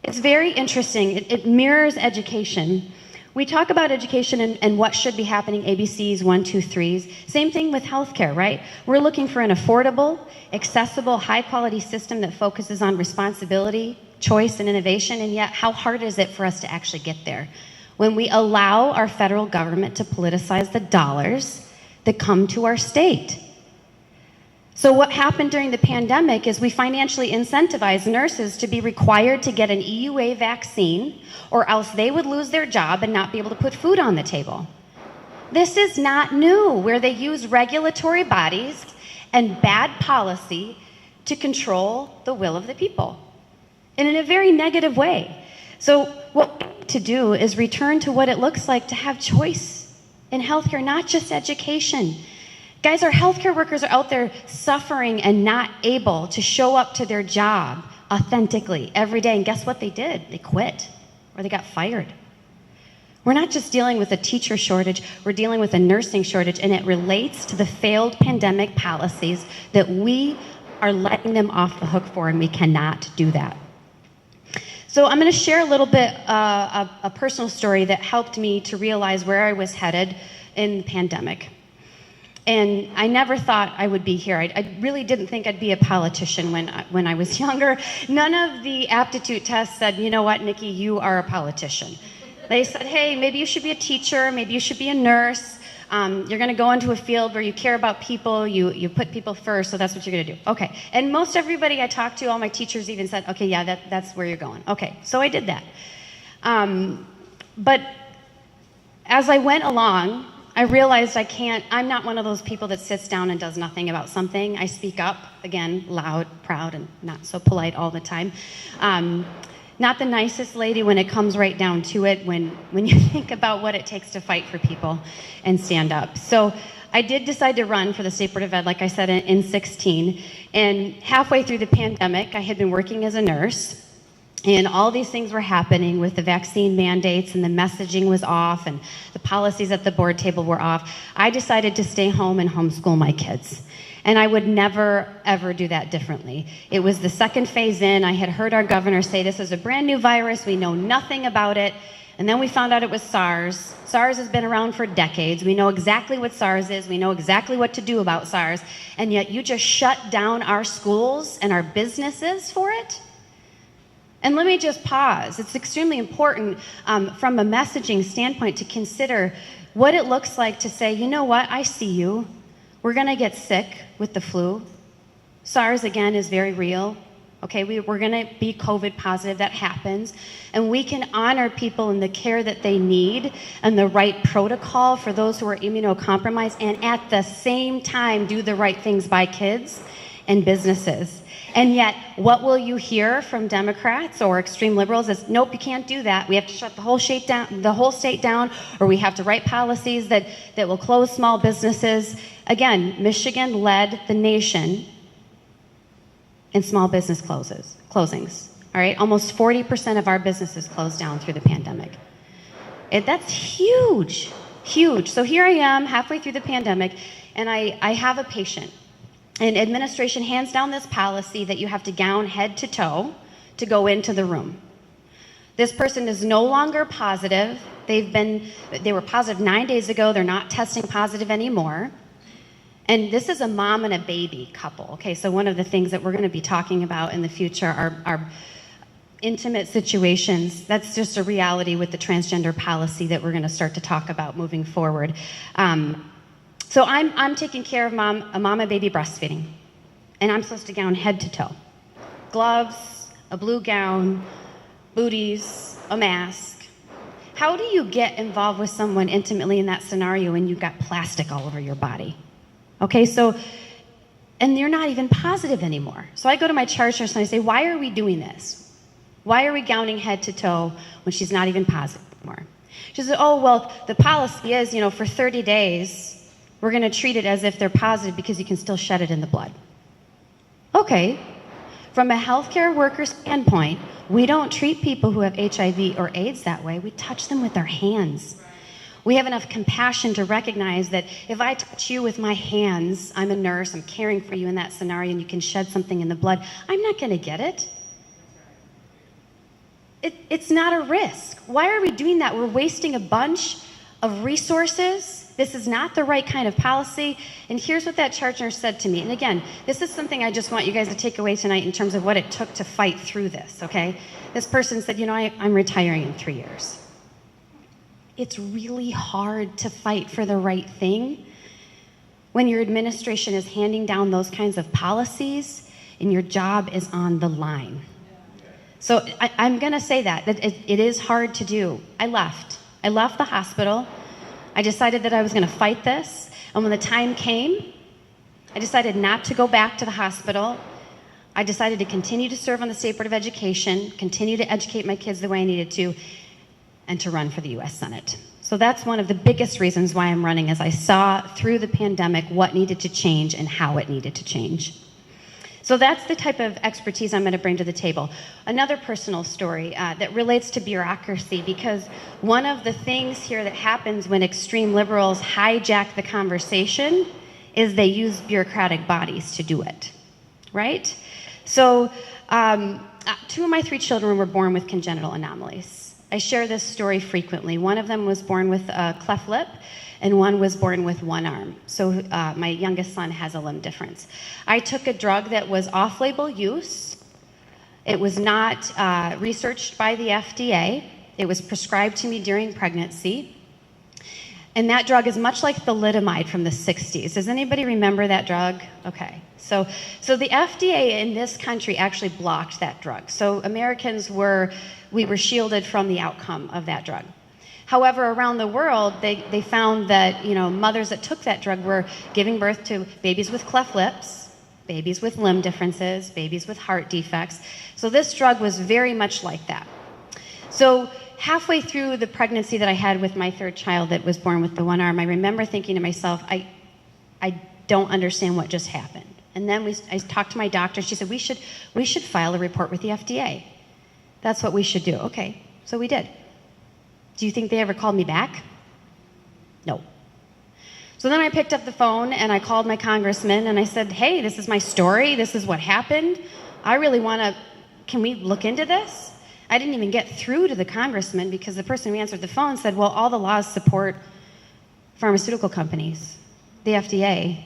It's very interesting. It mirrors education. We talk about education and what should be happening, ABCs, 1, 2, 3s. Same thing with healthcare, right? We're looking for an affordable, accessible, high-quality system that focuses on responsibility, choice, and innovation, and yet how hard is it for us to actually get there when we allow our federal government to politicize the dollars that come to our state? So what happened during the pandemic is we financially incentivized nurses to be required to get an EUA vaccine, or else they would lose their job and not be able to put food on the table. This is not new, where they use regulatory bodies and bad policy to control the will of the people, and in a very negative way. So what we need to do is return to what it looks like to have choice in healthcare, not just education. Guys, our healthcare workers are out there suffering and not able to show up to their job authentically every day. And guess what they did? They quit or they got fired. We're not just dealing with a teacher shortage, we're dealing with a nursing shortage, and it relates to the failed pandemic policies that we are letting them off the hook for, and we cannot do that. So I'm going to share a little bit a personal story that helped me to realize where I was headed in the pandemic. And I never thought I would be here. I really didn't think I'd be a politician when I was younger. None of the aptitude tests said, you know what, Nikki, you are a politician. They said, hey, maybe you should be a teacher, maybe you should be a nurse. You're going to go into a field where you care about people, you put people first, so that's what you're going to do. Okay. And most everybody I talked to, all my teachers even said, okay, yeah, that's where you're going. Okay, so I did that. But as I went along, I realized I'm not one of those people that sits down and does nothing about something. I speak up, again, loud, proud, and not so polite all the time. Not the nicest lady when it comes right down to it, when you think about what it takes to fight for people and stand up. So I did decide to run for the State Board of Ed, like I said, in 16. And halfway through the pandemic, I had been working as a nurse. And all these things were happening with the vaccine mandates, and the messaging was off, and the policies at the board table were off. I decided to stay home and homeschool my kids. And I would never, ever do that differently. It was the second phase in. I had heard our governor say this is a brand new virus. We know nothing about it. And then we found out it was SARS. SARS has been around for decades. We know exactly what SARS is. We know exactly what to do about SARS. And yet you just shut down our schools and our businesses for it? And let me just pause. It's extremely important from a messaging standpoint to consider what it looks like to say, you know what, I see you. We're going to get sick with the flu. SARS, again, is very real. Okay, we're going to be COVID positive. That happens. And we can honor people in the care that they need and the right protocol for those who are immunocompromised, and at the same time do the right things by kids and businesses. And yet, what will you hear from Democrats or extreme liberals is, nope, you can't do that. We have to shut the whole state down, or we have to write policies that will close small businesses. Again, Michigan led the nation in small business closings. All right, almost 40% of our businesses closed down through the pandemic. That's huge, huge. So here I am, halfway through the pandemic, and I have a patient. And administration hands down this policy that you have to gown head to toe to go into the room. This person is no longer positive. They were positive 9 days ago. They're not testing positive anymore. And this is a mom and a baby couple. Okay, so one of the things that we're going to be talking about in the future are intimate situations. That's just a reality with the transgender policy that we're going to start to talk about moving forward. So I'm taking care of a mom and baby breastfeeding, and I'm supposed to gown head to toe. Gloves, a blue gown, booties, a mask. How do you get involved with someone intimately in that scenario when you've got plastic all over your body? Okay, and you're not even positive anymore. So I go to my charge nurse and I say, why are we doing this? Why are we gowning head to toe when she's not even positive anymore? She says, oh, well, the policy is, for 30 days, we're going to treat it as if they're positive because you can still shed it in the blood. Okay. From a healthcare worker standpoint, we don't treat people who have HIV or AIDS that way. We touch them with our hands. We have enough compassion to recognize that if I touch you with my hands, I'm a nurse, I'm caring for you in that scenario, and you can shed something in the blood, I'm not going to get it. It's not a risk. Why are we doing that? We're wasting a bunch of resources. This is not the right kind of policy. And here's what that charge nurse said to me. And again, this is something I just want you guys to take away tonight in terms of what it took to fight through this, okay? This person said, I'm retiring in 3 years. It's really hard to fight for the right thing when your administration is handing down those kinds of policies and your job is on the line. So I'm going to say that it is hard to do. I left the hospital. I decided that I was going to fight this. And when the time came, I decided not to go back to the hospital. I decided to continue to serve on the State Board of Education, continue to educate my kids the way I needed to, and to run for the U.S. Senate. So that's one of the biggest reasons why I'm running, as I saw through the pandemic what needed to change and how it needed to change. So that's the type of expertise I'm going to bring to the table. Another personal story that relates to bureaucracy, because one of the things here that happens when extreme liberals hijack the conversation is they use bureaucratic bodies to do it, right? So 2 of my 3 children were born with congenital anomalies. I share this story frequently. One of them was born with a cleft lip, and one was born with one arm. So my youngest son has a limb difference. I took a drug that was off-label use. It was not researched by the FDA. It was prescribed to me during pregnancy. And that drug is much like thalidomide from the 60s. Does anybody remember that drug? Okay. So the FDA in this country actually blocked that drug. So we were shielded from the outcome of that drug. However, around the world, they found that mothers that took that drug were giving birth to babies with cleft lips, babies with limb differences, babies with heart defects. So this drug was very much like that. So halfway through the pregnancy that I had with my 3rd child that was born with the one arm, I remember thinking to myself, I don't understand what just happened. And then I talked to my doctor. She said, we should file a report with the FDA. That's what we should do. Okay, so we did. Do you think they ever called me back? No. So then I picked up the phone and I called my congressman and I said, hey, this is my story. This is what happened. I really can we look into this? I didn't even get through to the congressman because the person who answered the phone said, well, all the laws support pharmaceutical companies, the FDA.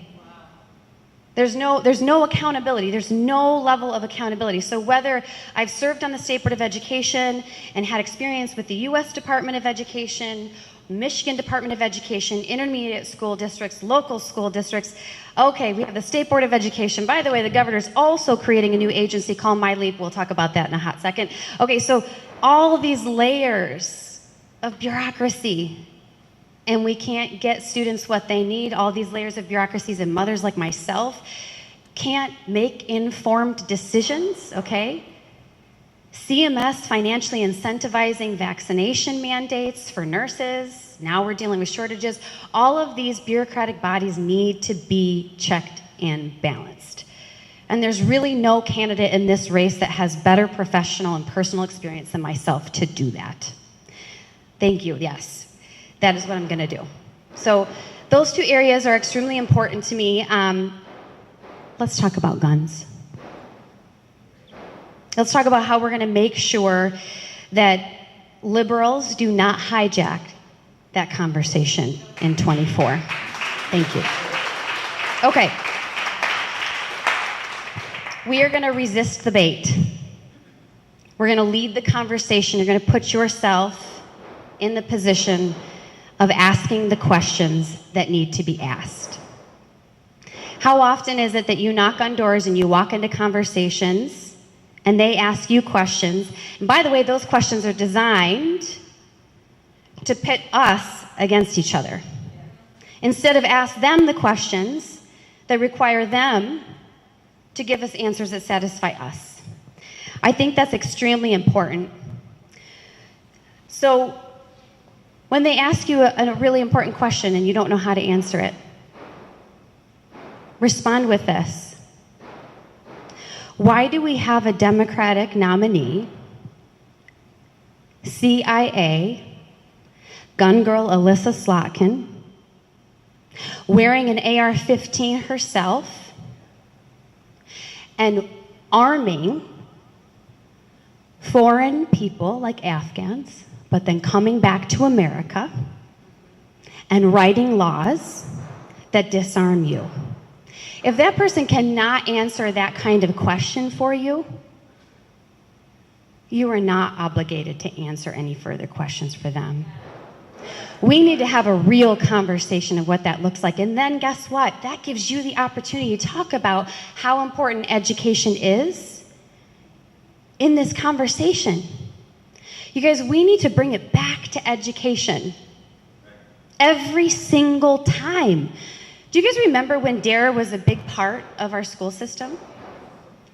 There's no accountability. There's no level of accountability. So whether I've served on the State Board of Education and had experience with the U.S. Department of Education, Michigan Department of Education, intermediate school districts, local school districts, okay, we have the State Board of Education. By the way, the governor's also creating a new agency called MyLeap. We'll talk about that in a hot second. Okay, so all these layers of bureaucracy, and we can't get students what they need. All these layers of bureaucracies, and mothers like myself can't make informed decisions, okay? CMS financially incentivizing vaccination mandates for nurses. Now we're dealing with shortages. All of these bureaucratic bodies need to be checked and balanced. And there's really no candidate in this race that has better professional and personal experience than myself to do that. Thank you, yes. That is what I'm going to do. So those 2 areas are extremely important to me. Let's talk about guns. Let's talk about how we're going to make sure that liberals do not hijack that conversation in 24. Thank you. Okay. We are going to resist the bait. We're going to lead the conversation. You're going to put yourself in the position of asking the questions that need to be asked. How often is it that you knock on doors and you walk into conversations and they ask you questions? And by the way, those questions are designed to pit us against each other. Instead of ask them the questions that require them to give us answers that satisfy us. I think that's extremely important. So when they ask you a really important question and you don't know how to answer it, respond with this. Why do we have a Democratic nominee, CIA, gun girl Alyssa Slotkin, wearing an AR-15 herself, and arming foreign people like Afghans, but then coming back to America and writing laws that disarm you. If that person cannot answer that kind of question for you, you are not obligated to answer any further questions for them. We need to have a real conversation of what that looks like. And then guess what? That gives you the opportunity to talk about how important education is in this conversation. You guys, we need to bring it back to education every single time. Do you guys remember when DARE was a big part of our school system?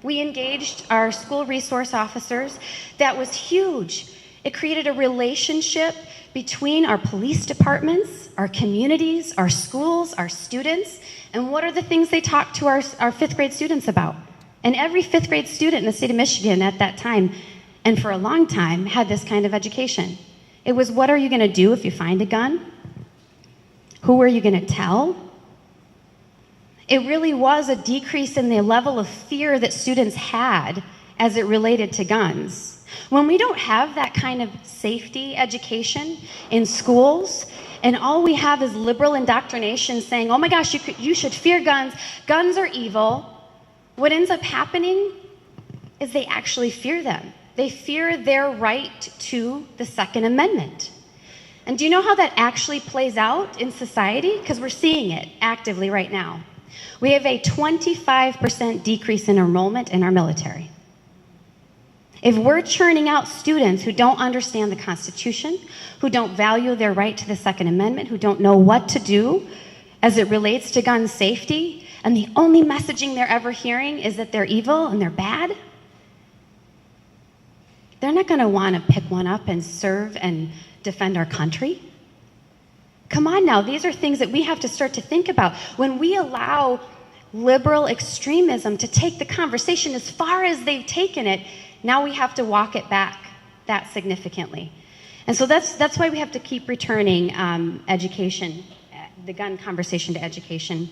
We engaged our school resource officers. That was huge. It created a relationship between our police departments, our communities, our schools, our students, and what are the things they talk to our fifth grade students about? And every fifth grade student in the state of Michigan at that time, and for a long time, had this kind of education. It was, what are you going to do if you find a gun? Who are you going to tell? It really was a decrease in the level of fear that students had as it related to guns. When we don't have that kind of safety education in schools, and all we have is liberal indoctrination saying, oh my gosh, you should fear guns, guns are evil, what ends up happening is they actually fear them. They fear their right to the Second Amendment. And do you know how that actually plays out in society? Because we're seeing it actively right now. We have a 25% decrease in enrollment in our military. If we're churning out students who don't understand the Constitution, who don't value their right to the Second Amendment, who don't know what to do as it relates to gun safety, and the only messaging they're ever hearing is that they're evil and they're bad, they're not going to want to pick one up and serve and defend our country. Come on now, these are things that we have to start to think about. When we allow liberal extremism to take the conversation as far as they've taken it, now we have to walk it back that significantly. And so that's why we have to keep returning education, the gun conversation to education.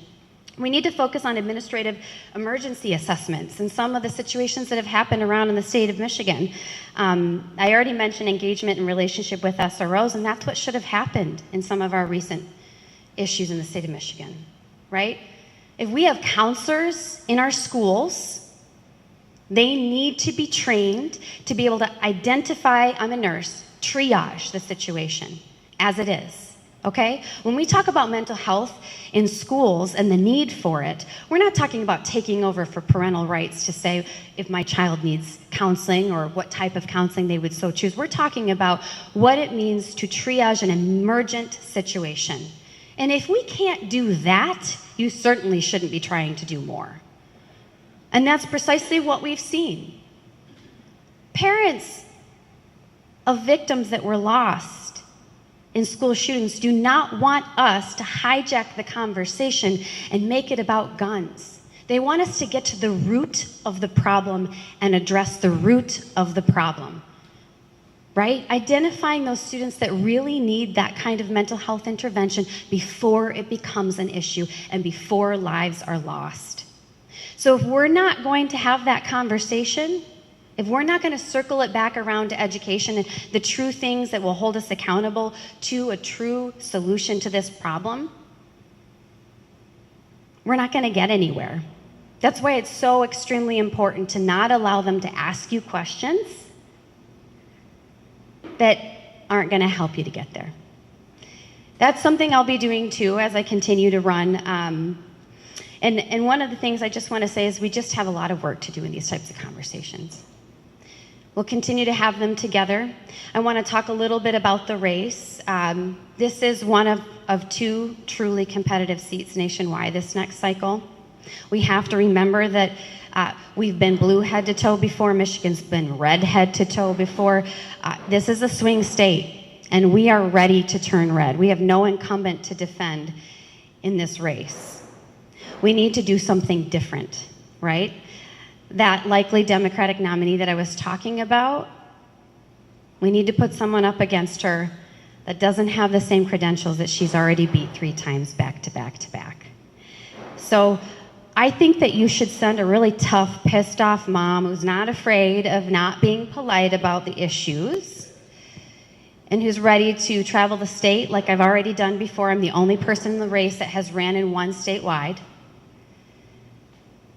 We need to focus on administrative emergency assessments and some of the situations that have happened around in the state of Michigan. I already mentioned engagement and relationship with SROs, and that's what should have happened in some of our recent issues in the state of Michigan, right? If we have counselors in our schools, they need to be trained to be able to identify, I'm a nurse, triage the situation as it is. Okay? When we talk about mental health in schools and the need for it, we're not talking about taking over for parental rights to say if my child needs counseling or what type of counseling they would so choose. We're talking about what it means to triage an emergent situation. And if we can't do that, you certainly shouldn't be trying to do more. And that's precisely what we've seen. Parents of victims that were lost in school shootings do not want us to hijack the conversation and make it about guns. They want us to get to the root of the problem and address the root of the problem, right? Identifying those students that really need that kind of mental health intervention before it becomes an issue and before lives are lost. So if we're not going to have that conversation, if we're not going to circle it back around to education and the true things that will hold us accountable to a true solution to this problem, we're not going to get anywhere. That's why it's so extremely important to not allow them to ask you questions that aren't going to help you to get there. That's something I'll be doing too as I continue to run. And one of the things I just want to say is we just have a lot of work to do in these types of conversations. We'll continue to have them together. I want to talk a little bit about the race. This is one of two truly competitive seats nationwide this next cycle. We have to remember that we've been blue head to toe before. Michigan's been red head to toe before. This is a swing state, and we are ready to turn red. We have no incumbent to defend in this race. We need to do something different, right? That likely Democratic nominee that I was talking about, we need to put someone up against her that doesn't have the same credentials that she's already beat 3 times back to back to back. So I think that you should send a really tough, pissed off mom who's not afraid of not being polite about the issues and who's ready to travel the state like I've already done before. I'm the only person in the race that has ran in one statewide.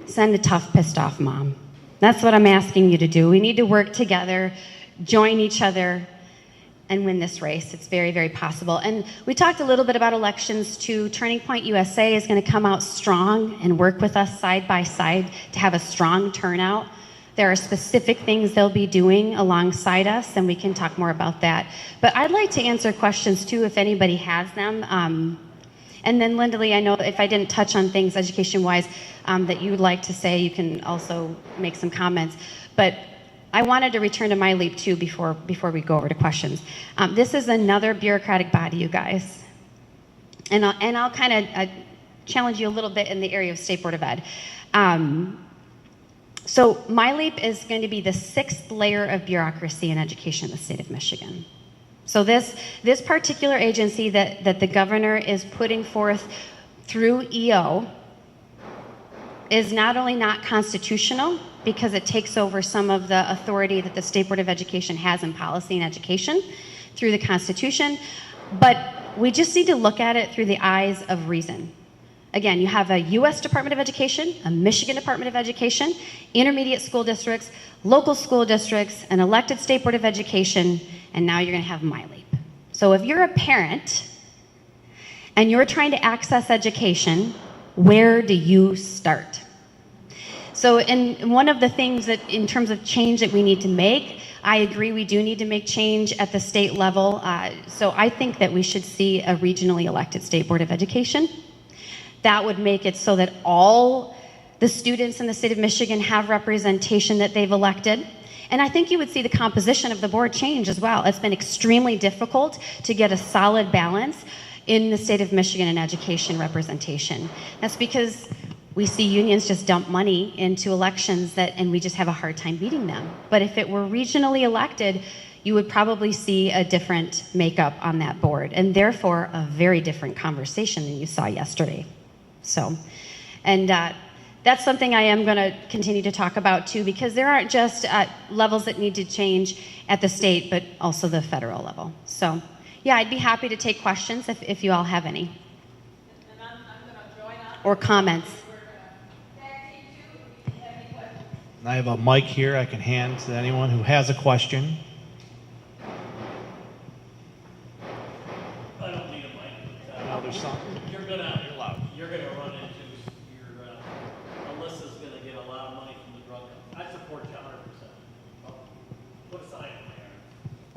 Send a tough, pissed off mom. That's what I'm asking you to do. We need to work together, join each other, and win this race. It's very, very possible. And we talked a little bit about elections too. Turning Point USA is going to come out strong and work with us side by side to have a strong turnout. There are specific things they'll be doing alongside us, and we can talk more about that. But I'd like to answer questions too if anybody has them. And then Linda Lee, I know if I didn't touch on things education-wise that you would like to say, you can also make some comments. But I wanted to return to my leap too before we go over to questions. This is another bureaucratic body, you guys. And I'll kind of challenge you a little bit in the area of State Board of Ed. So my leap is going to be the 6th layer of bureaucracy in education in the state of Michigan. So this particular agency that the governor is putting forth through EO is not only not constitutional, because it takes over some of the authority that the State Board of Education has in policy and education through the Constitution, but we just need to look at it through the eyes of reason. Again, you have a U.S. Department of Education, a Michigan Department of Education, intermediate school districts, local school districts, an elected State Board of Education, and now you're going to have my leap. So if you're a parent and you're trying to access education, where do you start? So one of the things that in terms of change that we need to make, I agree we do need to make change at the state level. So I think that we should see a regionally elected State Board of Education. That would make it so that all the students in the state of Michigan have representation that they've elected. And I think you would see the composition of the board change as well. It's been extremely difficult to get a solid balance in the state of Michigan in education representation. That's because we see unions just dump money into elections and we just have a hard time beating them. But if it were regionally elected, you would probably see a different makeup on that board, and therefore a very different conversation than you saw yesterday. So, and that's something I am going to continue to talk about too, because there aren't just levels that need to change at the state, but also the federal level. So, yeah, I'd be happy to take questions if you all have any. And I'm going to join up. Or comments. I have a mic here I can hand to anyone who has a question. I don't need a mic. There's some. You're gonna run into your Alyssa's gonna get a lot of money from the drug company. I support you 100%. Put a sign in there.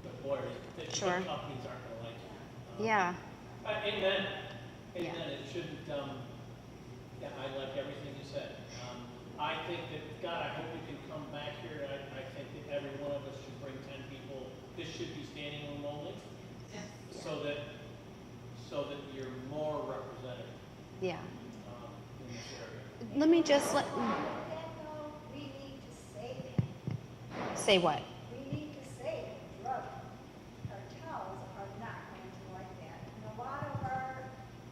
But boy, the Sure. drug companies aren't gonna like you. Yeah. Amen. Yeah. It shouldn't. Yeah, I like everything you said. I think that God, I hope we can come back here. I think that every one of us should bring 10 people. This should be standing room only, so that you're more represented Yeah. in this area. Let me just We need to say say what? we need to say drug cartels are not going to like that. And a lot of our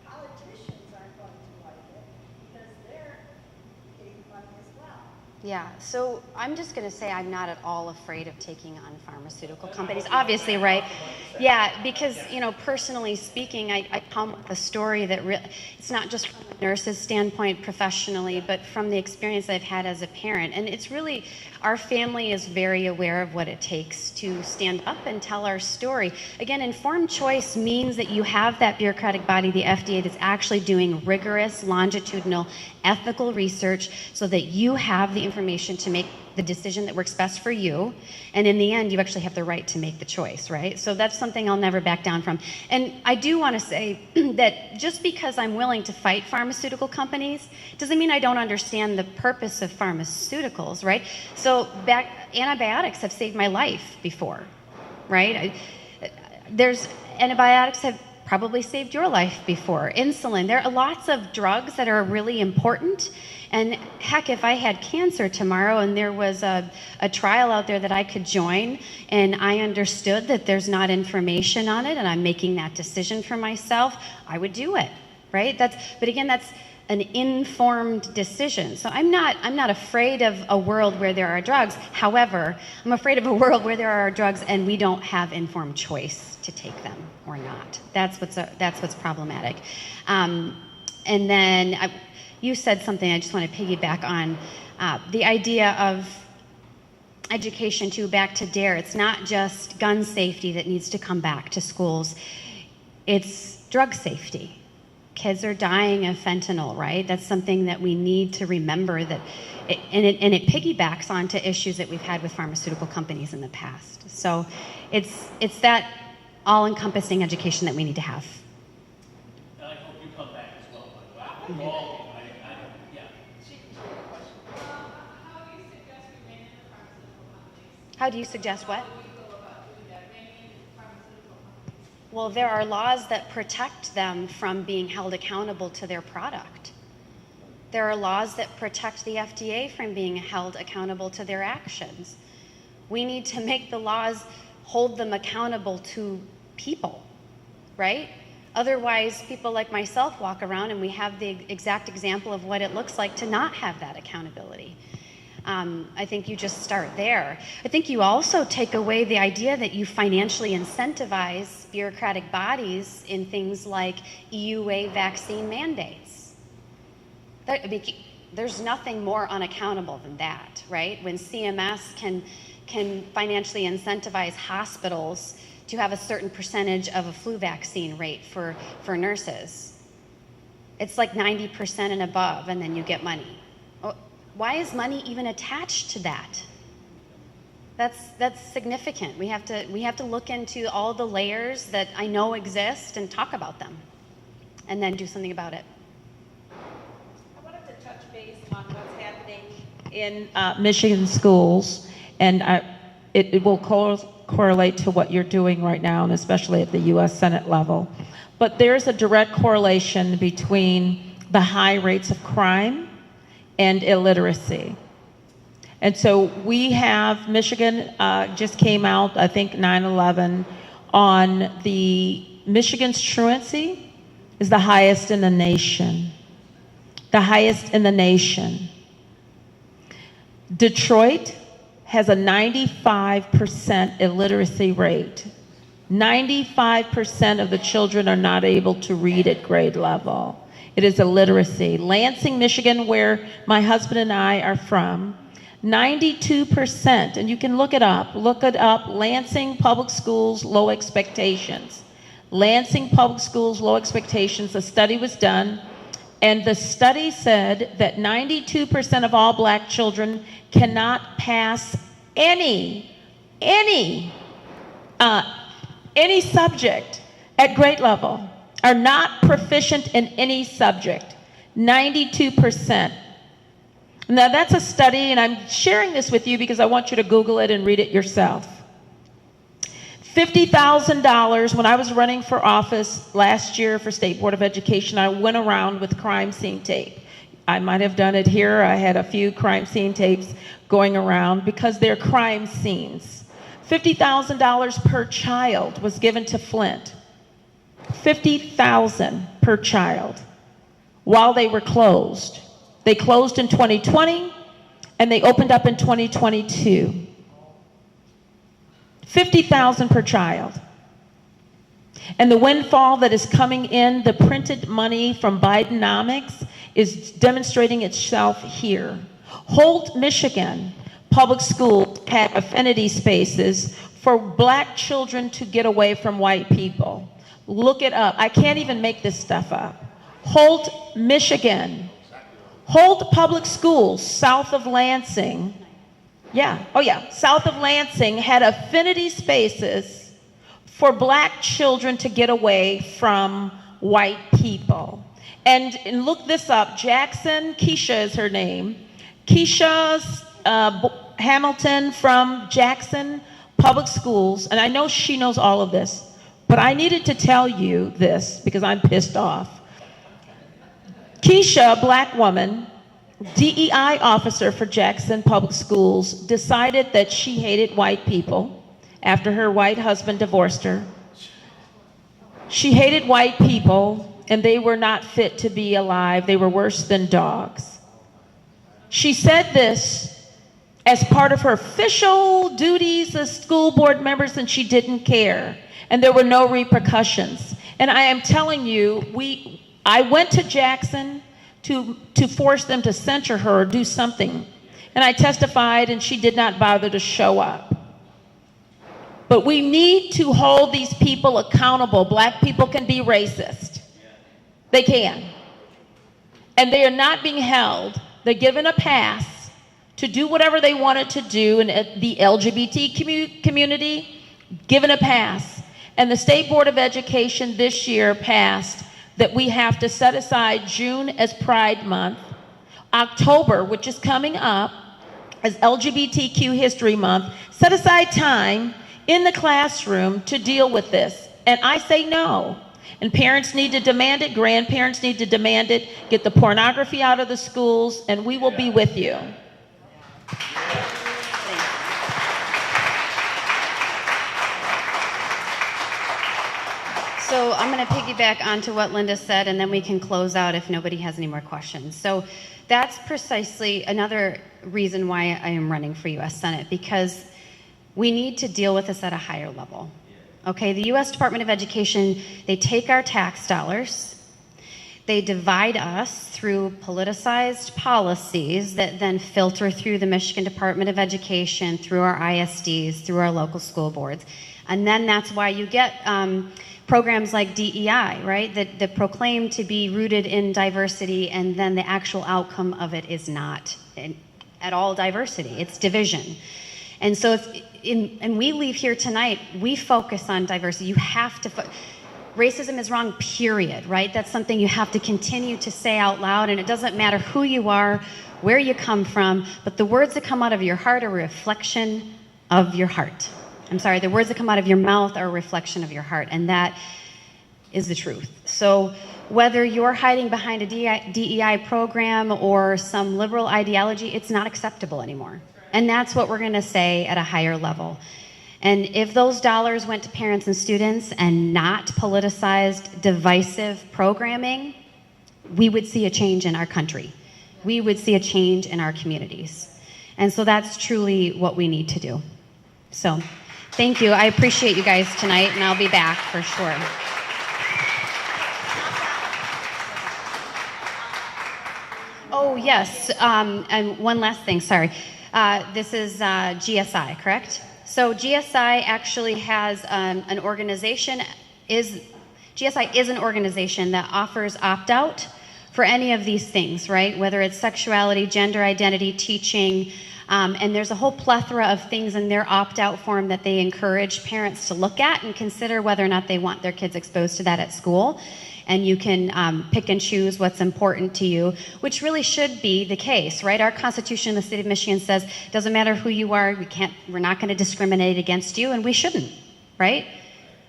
politicians aren't going to like it because they're getting money as well. Yeah, so I'm just going to say I'm not at all afraid of taking on pharmaceutical companies. Obviously, right? Yeah, because, personally speaking, I come with a story that it's not just from a nurse's standpoint professionally, but from the experience I've had as a parent. And it's really, our family is very aware of what it takes to stand up and tell our story. Again, informed choice means that you have that bureaucratic body, the FDA, that's actually doing rigorous, longitudinal, ethical research so that you have the information to make the decision that works best for you. And in the end, you actually have the right to make the choice, right? So that's something I'll never back down from. And I do want to say that just because I'm willing to fight pharmaceutical companies doesn't mean I don't understand the purpose of pharmaceuticals, right? So antibiotics have saved my life before, right? Antibiotics have probably saved your life before. Insulin. There are lots of drugs that are really important. And heck, if I had cancer tomorrow and there was a trial out there that I could join, and I understood that there's not information on it, and I'm making that decision for myself, I would do it, right? But again, that's an informed decision. So I'm not afraid of a world where there are drugs. However, I'm afraid of a world where there are drugs and we don't have informed choice to take them or not. That's what's problematic. And then you said something I just want to piggyback on, the idea of education too, back to DARE. It's not just gun safety that needs to come back to schools. It's drug safety. Kids are dying of fentanyl, right? That's something that we need to remember, that it piggybacks onto issues that we've had with pharmaceutical companies in the past. So it's that all-encompassing education that we need to have. And I hope you come back as well, by the way. All of you. Yeah. How do you suggest what? Well, there are laws that protect them from being held accountable to their product. There are laws that protect the FDA from being held accountable to their actions. We need to make the laws hold them accountable to people, right? Otherwise, people like myself walk around and we have the exact example of what it looks like to not have that accountability. I think you just start there. I think you also take away the idea that you financially incentivize bureaucratic bodies in things like EUA vaccine mandates. There's nothing more unaccountable than that, right? When CMS can financially incentivize hospitals to have a certain percentage of a flu vaccine rate for nurses. It's like 90% and above, and then you get money. Why is money even attached to that? That's significant. We have to look into all the layers that I know exist and talk about them, and then do something about it. I wanted to touch base on what's happening in Michigan schools, and it will correlate to what you're doing right now, and especially at the U.S. Senate level. But there's a direct correlation between the high rates of crime and illiteracy. And so we have, Michigan just came out, I think 9/11, on the Michigan's truancy is the highest in the nation. The highest in the nation. Detroit has a 95% illiteracy rate. 95% of the children are not able to read at grade level. It is illiteracy. Lansing, Michigan, where my husband and I are from, 92%, and you can look it up, Lansing Public Schools, low expectations. Lansing Public Schools, low expectations, a study was done, and the study said that 92% of all black children cannot pass any subject at grade level, are not proficient in any subject. 92%. Now that's a study, and I'm sharing this with you because I want you to Google it and read it yourself. $50,000, when I was running for office last year for State Board of Education, I went around with crime scene tape. I might have done it here. I had a few crime scene tapes going around because they're crime scenes. $50,000 per child was given to Flint. $50,000 per child while they were closed. They closed in 2020 and they opened up in 2022. $50,000 per child. And the windfall that is coming in, the printed money from Bidenomics, is demonstrating itself here. Holt, Michigan, public schools had affinity spaces for black children to get away from white people. Look it up. I can't even make this stuff up. Holt, Michigan. Holt Public Schools, south of Lansing. South of Lansing had affinity spaces for black children to get away from white people. And look this up. Jackson, Keisha is her name. Keisha Hamilton from Jackson Public Schools, and I know she knows all of this, But I needed to tell you this because I'm pissed off. Keisha, a black woman, DEI officer for Jackson Public Schools, decided that she hated white people after her white husband divorced her. She hated white people, and they were not fit to be alive. They were worse than dogs. She said this as part of her official duties as school board members, and she didn't care. And there were no repercussions. And I am telling you, I went to Jackson to force them to censure her or do something. And I testified, and she did not bother to show up. But we need to hold these people accountable. Black people can be racist. They can. And they are not being held. They're given a pass to do whatever they wanted to do in the LGBT community, given a pass. And the State Board of Education this year passed that we have to set aside June as Pride Month, October, which is coming up, as LGBTQ History Month, set aside time in the classroom to deal with this. And I say no. And parents need to demand it, grandparents need to demand it, get the pornography out of the schools, and we will be with you. So I'm going to piggyback onto what Linda said, and then we can close out if nobody has any more questions. So that's precisely another reason why I am running for U.S. Senate, because we need to deal with this at a higher level. Okay, the U.S. Department of Education, they take our tax dollars, they divide us through politicized policies that then filter through the Michigan Department of Education, through our ISDs, through our local school boards. And then that's why you get programs like DEI, right, that proclaim to be rooted in diversity, and then the actual outcome of it is not at all diversity, it's division. And so and we leave here tonight, we focus on diversity. You have to, racism is wrong, period, right? That's something you have to continue to say out loud, and it doesn't matter who you are, where you come from, but the words that come out of your heart are a reflection of your heart. I'm sorry, the words that come out of your mouth are a reflection of your heart, and that is the truth. So whether you're hiding behind a DEI program or some liberal ideology, it's not acceptable anymore. And that's what we're going to say at a higher level. And if those dollars went to parents and students and not politicized, divisive programming, we would see a change in our country. We would see a change in our communities. And so that's truly what we need to do. So thank you. I appreciate you guys tonight, and I'll be back for sure. Oh, yes. And one last thing, sorry. This is GSI, correct? So GSI actually has an organization. GSI is an organization that offers opt-out for any of these things, right? Whether it's sexuality, gender identity, teaching, and there's a whole plethora of things in their opt-out form that they encourage parents to look at and consider whether or not they want their kids exposed to that at school. And you can pick and choose what's important to you, which really should be the case, right? Our Constitution in the state of Michigan says, doesn't matter who you are, we're not going to discriminate against you, and we shouldn't, right?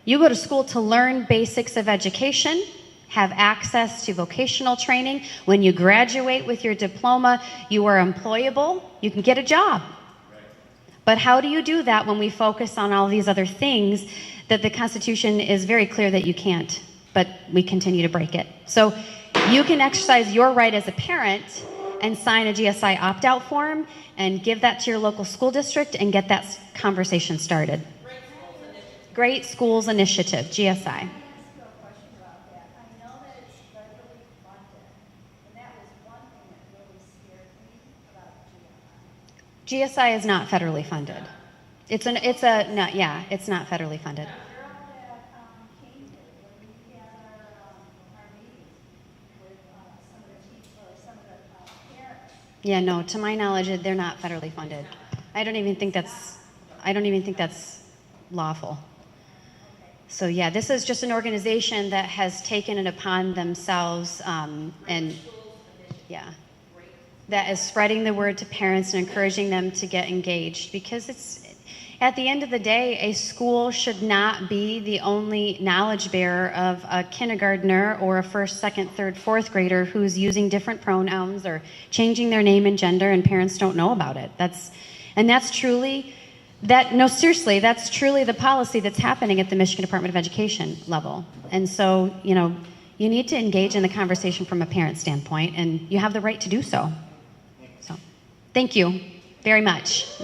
You go to school to learn basics of education, have access to vocational training. When you graduate with your diploma, you are employable, you can get a job. But how do you do that when we focus on all these other things that the Constitution is very clear that you can't? But we continue to break it. So you can exercise your right as a parent and sign a GSI opt-out form and give that to your local school district and get that conversation started. Great Schools Initiative, GSI. GSI is not federally funded. It's not federally funded. Yeah, no, to my knowledge, they're not federally funded. I don't even think that's lawful. So yeah, this is just an organization that has taken it upon themselves and yeah, that is spreading the word to parents and encouraging them to get engaged, because At the end of the day, a school should not be the only knowledge bearer of a kindergartner or a first, second, third, fourth grader who's using different pronouns or changing their name and gender, and parents don't know about it. That's truly the policy that's happening at the Michigan Department of Education level. And so, you need to engage in the conversation from a parent standpoint, and you have the right to do so. So, thank you very much.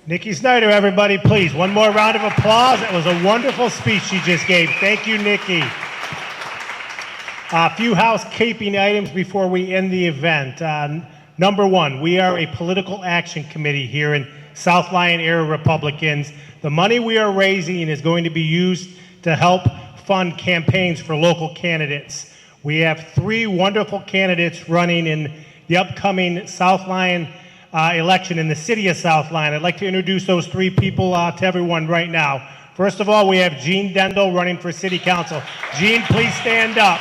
Nikki Snyder, everybody, please. One more round of applause. That was a wonderful speech she just gave. Thank you, Nikki. A few housekeeping items before we end the event. Number one, we are a political action committee here in South Lyon area Republicans. The money we are raising is going to be used to help fund campaigns for local candidates. We have 3 wonderful candidates running in the upcoming South Lyon election in the city of South Lyon. I'd like to introduce those 3 people to everyone right now. First of all, we have Jean Dendel running for city council. Jean, please stand up.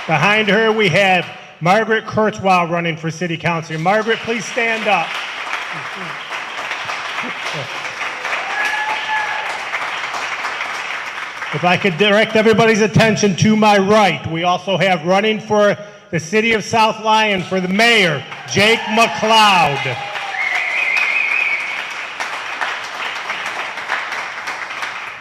Behind her, we have Margaret Kurzweil running for city council. Margaret, please stand up. If I could direct everybody's attention to my right, we also have running for the city of South Lyon for the mayor, Jake McLeod.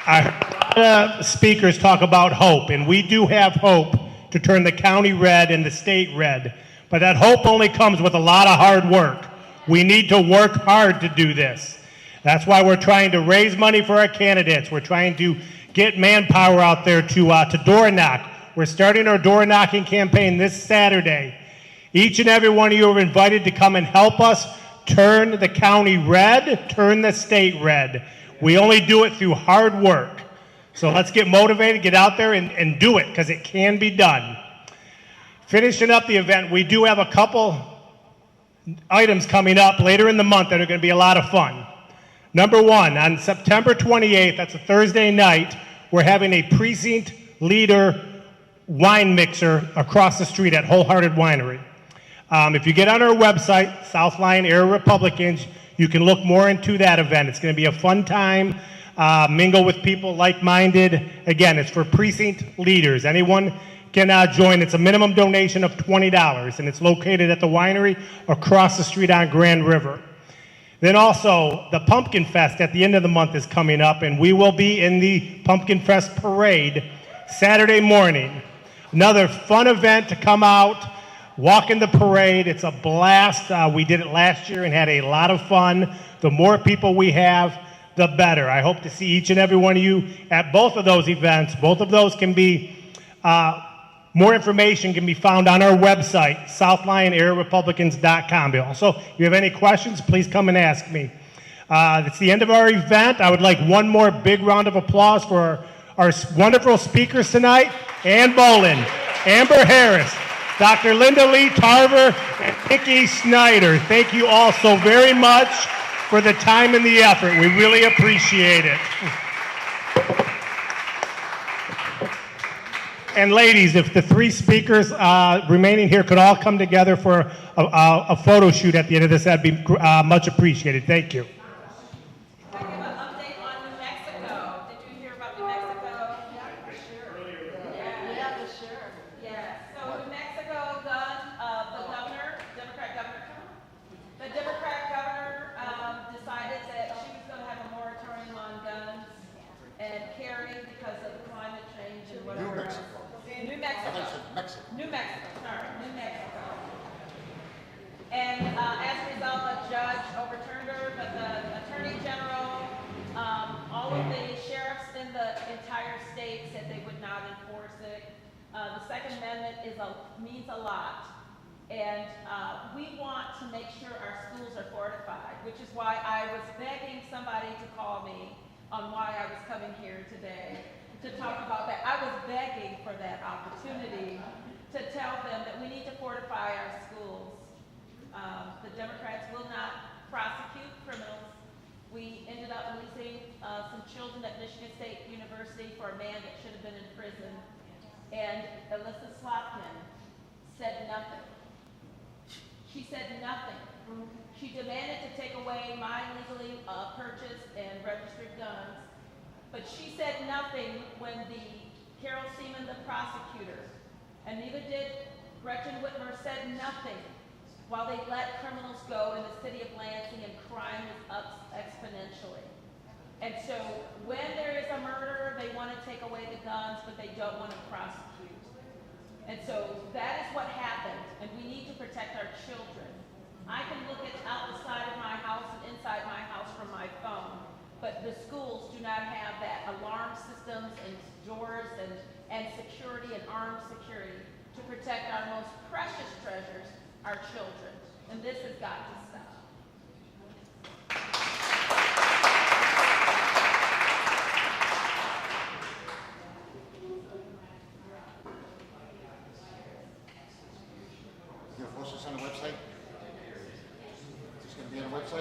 I heard a lot of speakers talk about hope, and we do have hope to turn the county red and the state red. But that hope only comes with a lot of hard work. We need to work hard to do this. That's why we're trying to raise money for our candidates. We're trying to get manpower out there to door knock. We're starting our door knocking campaign this Saturday. Each and every one of you are invited to come and help us turn the county red, turn the state red. We only do it through hard work. So let's get motivated, get out there and do it, because it can be done. Finishing up the event, we do have a couple items coming up later in the month that are going to be a lot of fun. Number one, on September 28th, that's a Thursday night, we're having a precinct leader wine mixer across the street at Wholehearted Winery. If you get on our website, South Lyon Area Republicans, you can look more into that event. It's going to be a fun time, mingle with people like-minded. Again, it's for precinct leaders. Anyone can join. It's a minimum donation of $20, and it's located at the winery across the street on Grand River. Then also, the Pumpkin Fest at the end of the month is coming up, and we will be in the Pumpkin Fest parade Saturday morning. Another fun event to come out, walk in the parade. It's a blast. We did it last year and had a lot of fun. The more people we have, the better. I hope to see each and every one of you at both of those events. Both of those can be, more information can be found on our website, SouthLyonAreaRepublicans.com. Also, if you have any questions, please come and ask me. It's the end of our event. I would like one more big round of applause for our wonderful speakers tonight: Ann Bolin, Amber Harris, Dr. Linda Lee Tarver, and Nikki Snyder. Thank you all so very much for the time and the effort. We really appreciate it. And ladies, if the 3 speakers remaining here could all come together for a photo shoot at the end of this, that'd be much appreciated. Thank you. Can I give an update on New Mexico? Did you hear about New Mexico? Yeah, sure. Yeah, sure. Yeah. So New Mexico, the governor, the Democrat governor decided that she was going to have a moratorium on guns and carry because of the climate change and whatever. New Mexico. New Mexico. And as a result, a judge overturned her, but the attorney general, all of the sheriffs in the entire state said they would not enforce it. The Second Amendment means a lot. And we want to make sure our schools are fortified, which is why I was begging somebody to call me on why I was coming here today to talk about that. I was begging for that opportunity to tell them that we need to fortify our schools. The Democrats will not prosecute criminals We ended up releasing some children at Michigan State University for a man that should have been in prison. And Alyssa Slotkin said nothing. She said nothing. She demanded to take away my legally purchased and registered guns, but she said nothing when Carol Seaman, the prosecutor, and neither did Gretchen Whitmer, said nothing while they let criminals go in the city of Lansing and crime was up exponentially. And so when there is a murder, they want to take away the guns, but they don't want to prosecute. And so that is what happened, and we need to protect our children. I can look out the side of my house and inside my house from my phone, but the schools do not have that alarm systems and doors and security and armed security to protect our most precious treasures, our children. And this has got to stop. You're gonna post this on the website? It's gonna be on the website?